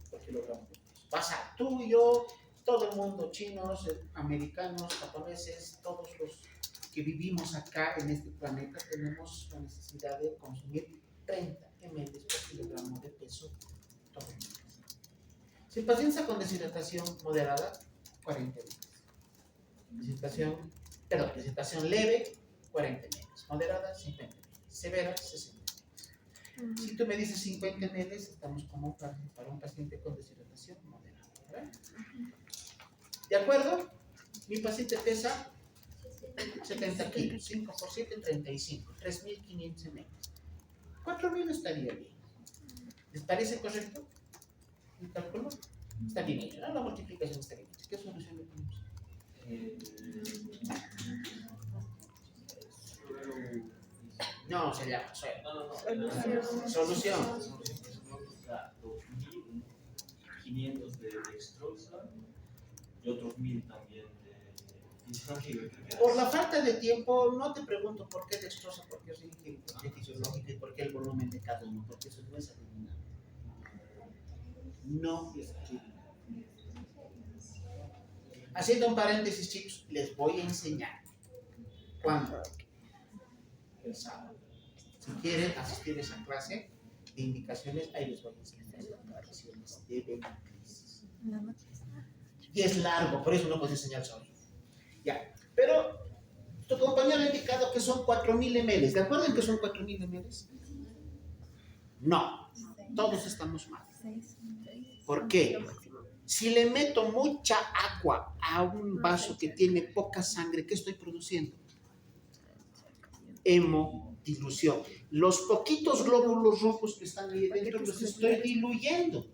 por kilogramo de peso. Basal, tú y yo, todo el mundo, chinos, americanos, japoneses, todos los que vivimos acá en este planeta, tenemos la necesidad de consumir 30 ml por kilogramo de peso todos los días. Si el paciente está con deshidratación moderada, 40 ml. Deshidratación leve, 40 ml. Moderada, 50 ml. Severa, 60 ml. Si tú me dices 50 ml, estamos como para un paciente con deshidratación moderada, ¿verdad? ¿De acuerdo? Mi paciente pesa 70 kilos, 5 por 7, 35, 3.500 ml. 4.000 estaría bien. ¿Les parece correcto el cálculo? Está bien hecho, ¿no? La multiplicación está bien hecha. ¿Qué solución le ponemos? No, se llama suelo. Solución. 2.500 de dextrosa y otros 1.000 también de Por la falta de tiempo, no te pregunto por qué dextrosa, por qué rígida, por qué fisiológica y por qué el volumen de cada uno, porque eso no es adivinable. No es adivinable. Haciendo un paréntesis, chicos, les voy a enseñar. ¿Cuándo? El sábado. Si quieren asistir a esa clase de indicaciones, ahí les voy a enseñar las indicaciones de venocrisis. Y es largo, por eso no puedo enseñar solo. Ya, pero tu compañero ha indicado que son 4.000 ml. ¿De acuerdo en que son 4.000 ml? No, todos estamos mal. ¿Por qué? Si le meto mucha agua a un vaso que tiene poca sangre, ¿qué estoy produciendo? Hemodilución. Los poquitos glóbulos rojos que están ahí dentro los estoy diluyendo.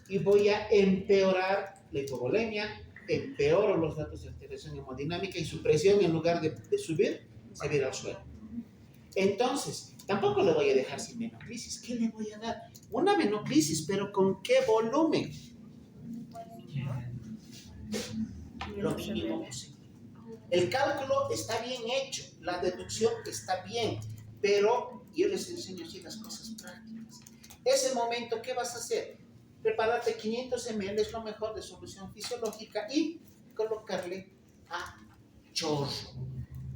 Y voy a empeorar la hipovolemia, empeoro los datos de alteración hemodinámica y su presión, en lugar de subir, se va a ir al suelo. Entonces, tampoco le voy a dejar sin venoclisis. ¿Qué le voy a dar? Una venoclisis, pero ¿con qué volumen? Lo mínimo posible. El cálculo está bien hecho, la deducción está bien, pero yo les enseño así las cosas prácticas. Ese momento, ¿qué vas a hacer? Prepararte 500 ml, es lo mejor de solución fisiológica, y colocarle a chorro.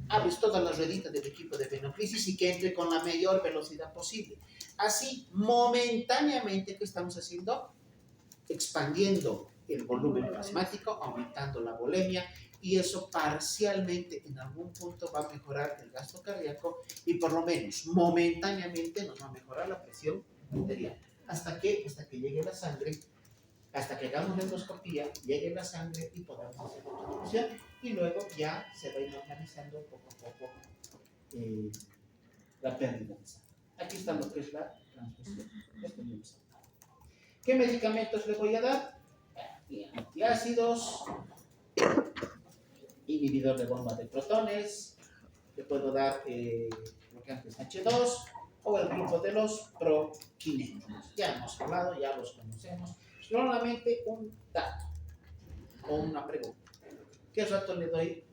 Abres todas las rueditas del equipo de venoclisis y que entre con la mayor velocidad posible. Así, momentáneamente, ¿qué estamos haciendo? Expandiendo el volumen plasmático, aumentando la volemia, y eso parcialmente en algún punto va a mejorar el gasto cardíaco y por lo menos momentáneamente nos va a mejorar la presión arterial. ¿Hasta qué? Hasta que llegue la sangre, hasta que hagamos la endoscopía, llegue la sangre y podamos hacer la transfusión, y luego ya se va a ir normalizando poco a poco la pérdida de sangre. Aquí está lo que es la transfusión. Esto no es. ¿Qué medicamentos le voy a dar? y antiácidos, inhibidor de bomba de protones, le puedo dar bloqueantes H2 o el grupo de los proquinéticos. Ya hemos hablado, ya los conocemos. Solamente un dato o una pregunta. ¿Qué rato le doy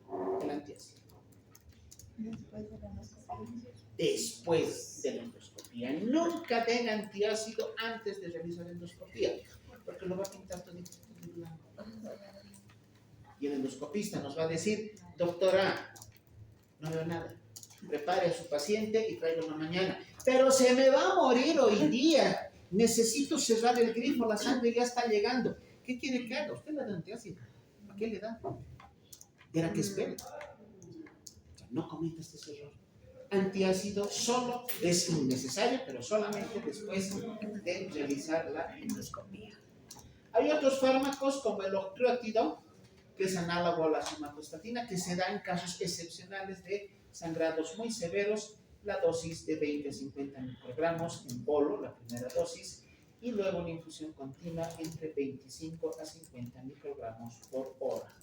el antiácido? Después de la endoscopia. Después de la endoscopía. Nunca den antiácido antes de realizar endoscopía, porque lo va a pintar todo de blanco. Y el endoscopista nos va a decir, doctora, no veo nada. Prepare a su paciente y tráigalo mañana. Pero se me va a morir hoy día. Necesito cerrar el grifo, la sangre ya está llegando. ¿Qué quiere que haga? Usted le da antiácido. ¿A qué le da? Era que espere. No cometa este error. Antiácido solo es innecesario, pero solamente después de realizar la endoscopía. Hay otros fármacos como el octreotidón, que es análogo a la somatostatina, que se da en casos excepcionales de sangrados muy severos, la dosis de 20 a 50 microgramos en bolo, la primera dosis, y luego una infusión continua entre 25 a 50 microgramos por hora.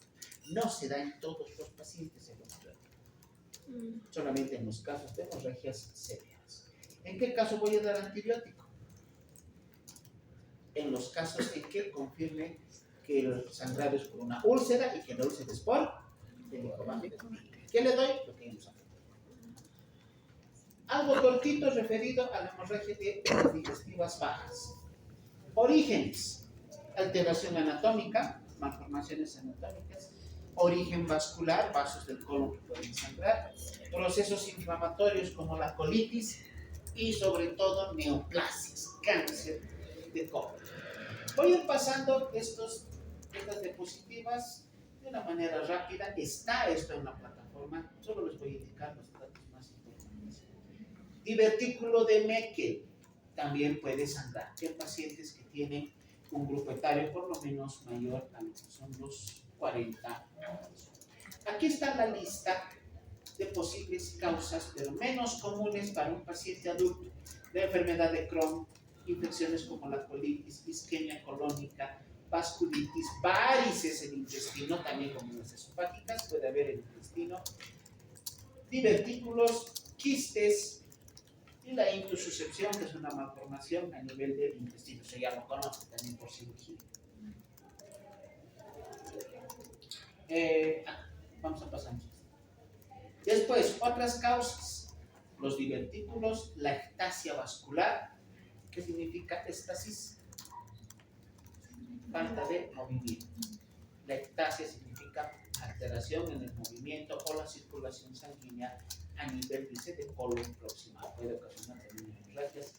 No se da en todos los pacientes el octreotidón, solamente en los casos de hemorragias severas. ¿En qué caso voy a dar antibiótico? En los casos en que confirme que el sangrado es por una úlcera y que la úlcera es por helicobacter. ¿Qué le doy? Lo que hemos hablado. Algo cortito referido a la hemorragia de vías digestivas bajas. Orígenes: alteración anatómica, malformaciones anatómicas, origen vascular, vasos del colon que pueden sangrar, procesos inflamatorios como la colitis y sobre todo neoplasias, cáncer de colon. Voy a ir pasando estas diapositivas de una manera rápida. Está esto en la plataforma, solo les voy a indicar los datos más importantes. Divertículo de Meckel también puede sangrar en pacientes que tienen un grupo etario por lo menos mayor a lo que son los 40 años. Aquí está la lista de posibles causas, pero menos comunes para un paciente adulto: la enfermedad de Crohn, infecciones como la colitis, isquemia colónica, vasculitis, varices en el intestino, también como las esofágicas, puede haber en el intestino, divertículos, quistes y la intususcepción, que es una malformación a nivel del intestino. Eso ya lo conoce también por cirugía. Vamos a pasar. Después, otras causas: los divertículos, la ectasia vascular. ¿Qué significa éstasis? Falta de movimiento. La ectasia significa alteración en el movimiento o la circulación sanguínea a nivel de colon proximal. Puede ocasionar también hemorragias.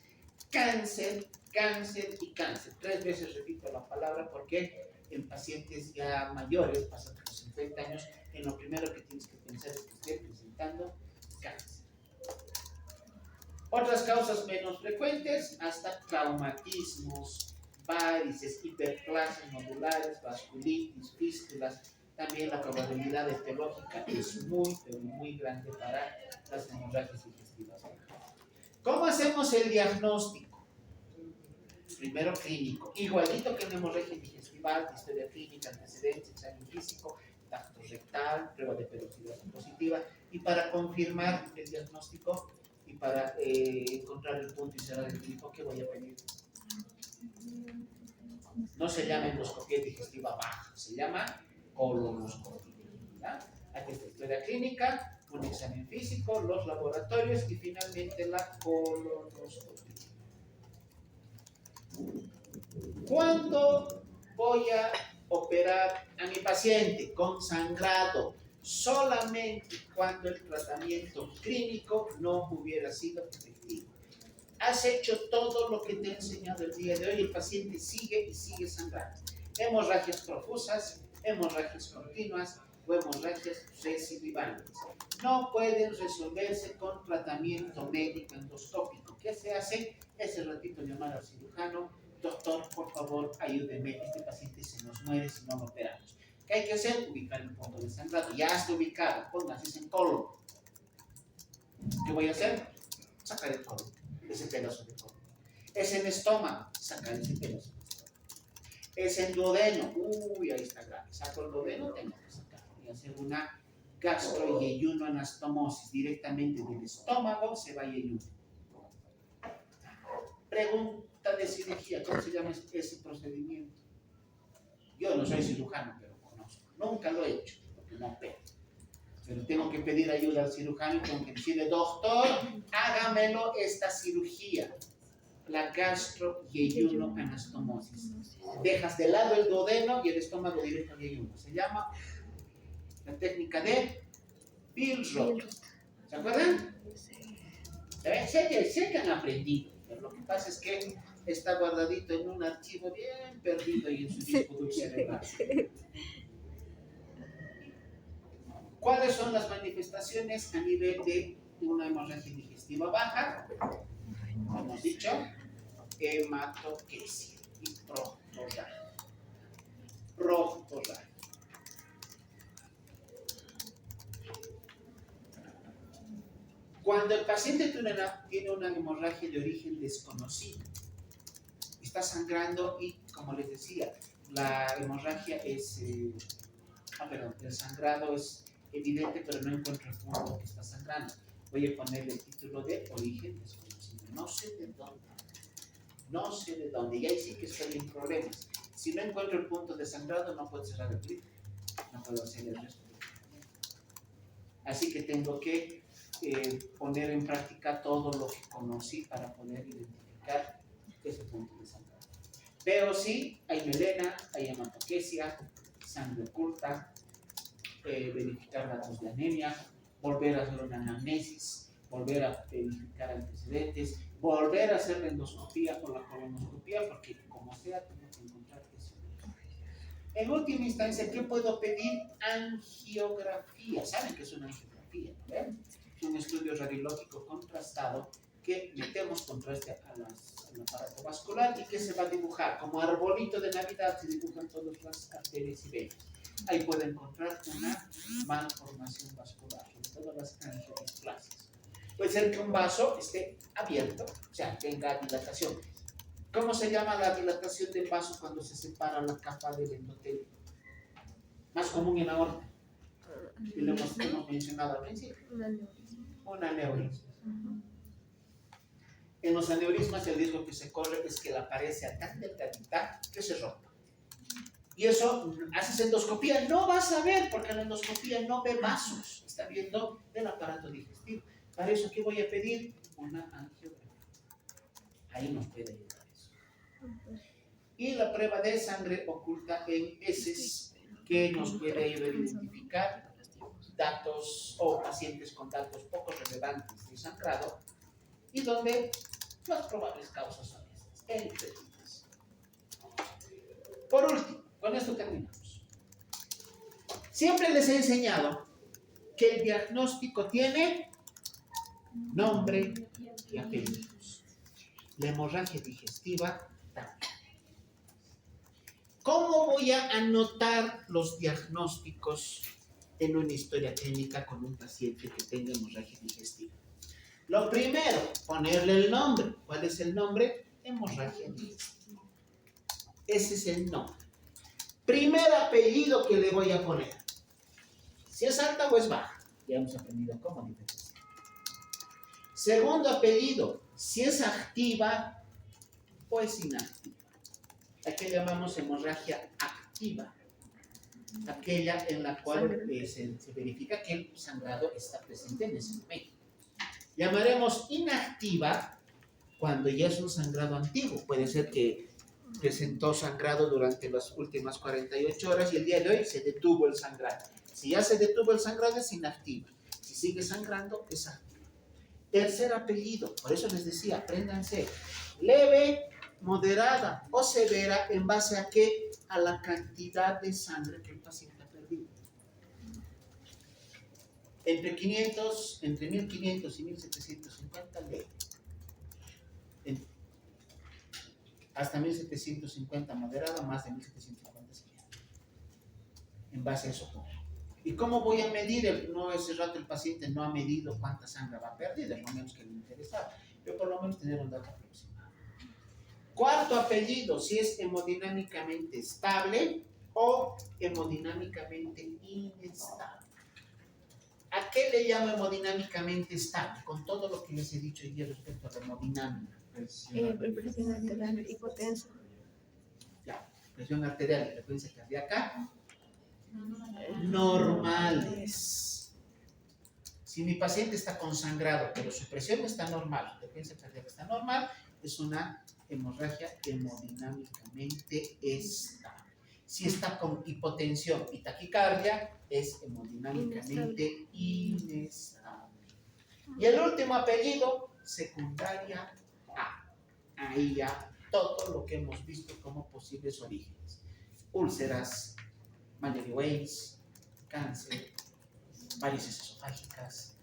Cáncer, cáncer y cáncer. 3 veces repito la palabra porque en pacientes ya mayores, pasados los 50 años, en lo primero que tienes que pensar es que esté presentando cáncer. Otras causas menos frecuentes, hasta traumatismos, varices, hiperplasias nodulares, vasculitis, fístulas. También la probabilidad etiológica es muy, pero muy grande para las hemorragias digestivas. ¿Cómo hacemos el diagnóstico? Primero clínico, igualito que en hemorragia digestiva: historia clínica, antecedentes, examen físico, tacto rectal, prueba de peroxidación positiva. Y para confirmar el diagnóstico y para encontrar el punto y cerrar el grifo, ¿qué voy a pedir? No se llama endoscopia digestiva baja, se llama colonoscopia. Aquí está la historia clínica, un examen físico, los laboratorios y finalmente la colonoscopia. ¿Cuándo voy a operar a mi paciente con sangrado? Solamente cuando el tratamiento clínico no hubiera sido efectivo. Has hecho todo lo que te he enseñado el día de hoy, el paciente sigue y sigue sangrando. Hemorragias profusas, hemorragias continuas o hemorragias recidivantes. No pueden resolverse con tratamiento médico endoscópico. ¿Qué se hace? Ese ratito llamar al cirujano: doctor, por favor, ayúdeme, este paciente se nos muere si no lo operamos. ¿Qué hay que hacer? Ubicar el punto de sangrado. Ya está ubicado, pónganse en colon. ¿Qué voy a hacer? Sacar el colon, ese pedazo de colon. Es en estómago, sacar ese pedazo de estómago. Es en duodeno. Uy, ahí está grave. Saco el duodeno, tengo que sacarlo y hacer una gastroyeyunoanastomosis. Directamente del estómago se va a yeyuno. Pregunta de cirugía, ¿cómo se llama ese procedimiento? Yo no soy cirujano, pero conozco. Nunca lo he hecho, porque no opero. Pero tengo que pedir ayuda al cirujano y tengo que decirle, doctor, hágamelo esta cirugía. La gastroyeyunoanastomosis. Dejas de lado el duodeno y el estómago directo al yeyuno. Se llama la técnica de Billroth. ¿Se acuerdan? Sé que han aprendido, pero lo que pasa es que está guardadito en un archivo bien perdido y en su disco duro cerebral. ¿Cuáles son las manifestaciones a nivel de una hemorragia digestiva baja? Como hemos dicho, hematoquesia y proctorragia. Cuando el paciente tiene una hemorragia de origen desconocido, está sangrando y, como les decía, la hemorragia es, el sangrado es evidente, pero no encuentro el punto que está sangrando. Voy a ponerle el título de origen desconocido. No sé de dónde. Y ahí sí que estoy en problemas. Si no encuentro el punto de sangrado, no puedo cerrar el clip. No puedo hacer el resto del tratamiento. Así que tengo que poner en práctica todo lo que conocí para poder identificar ese punto de sangrado. Veo si hay melena, hay hematoquesia, sangre oculta, verificar datos de anemia, volver a hacer una anamnesis, volver a verificar antecedentes, volver a hacer la endoscopía o la colonoscopía, porque como sea tengo que encontrar eso. En última instancia, ¿qué puedo pedir? Angiografía. ¿Saben qué es una angiografía? ¿Ven? Es un estudio radiológico contrastado que metemos contraste al aparato vascular y que se va a dibujar como arbolito de Navidad, se dibujan todas las arterias y venas. Ahí puede encontrar una malformación vascular, sobre todo las angiodisplasias. Puede ser que un vaso esté abierto, o sea, tenga dilatación. ¿Cómo se llama la dilatación del vaso cuando se separa la capa del endotelio? Más común en la aorta. Y lo hemos mencionado al principio. Un aneurisma. En los aneurismas el riesgo que se corre es que la pared sea tan delgadita que se rompa. Y eso, haces endoscopía, no vas a ver, porque la endoscopía no ve vasos, está viendo el aparato digestivo. Para eso, ¿qué voy a pedir? Una angiografía. Ahí nos puede ayudar eso. Y la prueba de sangre oculta en heces, que nos puede ayudar a identificar datos o pacientes con datos poco relevantes de sangrado y donde las probables causas son estas, enfermedades. Por último, con esto terminamos. Siempre les he enseñado que el diagnóstico tiene nombre y apellidos. La hemorragia digestiva también. ¿Cómo voy a anotar los diagnósticos en una historia clínica con un paciente que tenga hemorragia digestiva? Lo primero, ponerle el nombre. ¿Cuál es el nombre? Hemorragia digestiva. Ese es el nombre. Primer apellido que le voy a poner. Si es alta o es baja. Ya hemos aprendido cómo diferenciar. Segundo apellido, si es activa o es inactiva. ¿A qué llamamos hemorragia activa? Aquella en la cual se verifica que el sangrado está presente en ese momento. Llamaremos inactiva cuando ya es un sangrado antiguo. Puede ser que presentó sangrado durante las últimas 48 horas y el día de hoy se detuvo el sangrado. Si ya se detuvo el sangrado es inactiva. Si sigue sangrando es activa. Tercer apellido, por eso les decía, apréndanse. Leve, moderada o severa, ¿en base a qué? A la cantidad de sangre que el paciente ha perdido. Entre 1500 y 1750 leve. Hasta 1750 moderada, más de 1750 severa. En base a eso. ¿Y cómo voy a medir? No, ese rato el paciente no ha medido cuánta sangre va a perder, es lo menos que le interesaba. Pero por lo menos tener un dato aproximado. Cuarto apellido, si es hemodinámicamente estable o hemodinámicamente inestable. ¿A qué le llamo hemodinámicamente estable? Con todo lo que les he dicho hoy día respecto a la hemodinámica. Presión arterial hipotensa. Ya, presión arterial y frecuencia cardíaca normales. Si mi paciente está consangrado, pero su presión está normal, su frecuencia cardíaca está normal, es una hemorragia hemodinámicamente estable. Si está con hipotensión y taquicardia, es hemodinámicamente inestable. Y el último apellido, secundaria A. Ahí ya todo lo que hemos visto como posibles orígenes. Úlceras, Mallory Weiss, cáncer, varices esofágicas,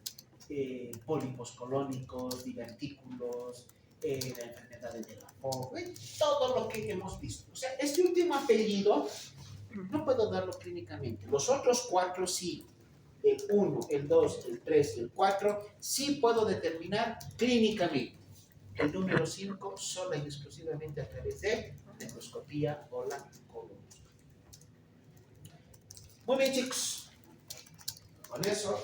pólipos colónicos, divertículos, la enfermedad de Delafoe, todo lo que hemos visto. O sea, este último apellido no puedo darlo clínicamente. Los otros 4 sí. El 1, el 2, el 3 y el 4 sí puedo determinar clínicamente. El número 5 sola y exclusivamente a través de endoscopía o la colonoscopia. Muy bien, chicos. Con eso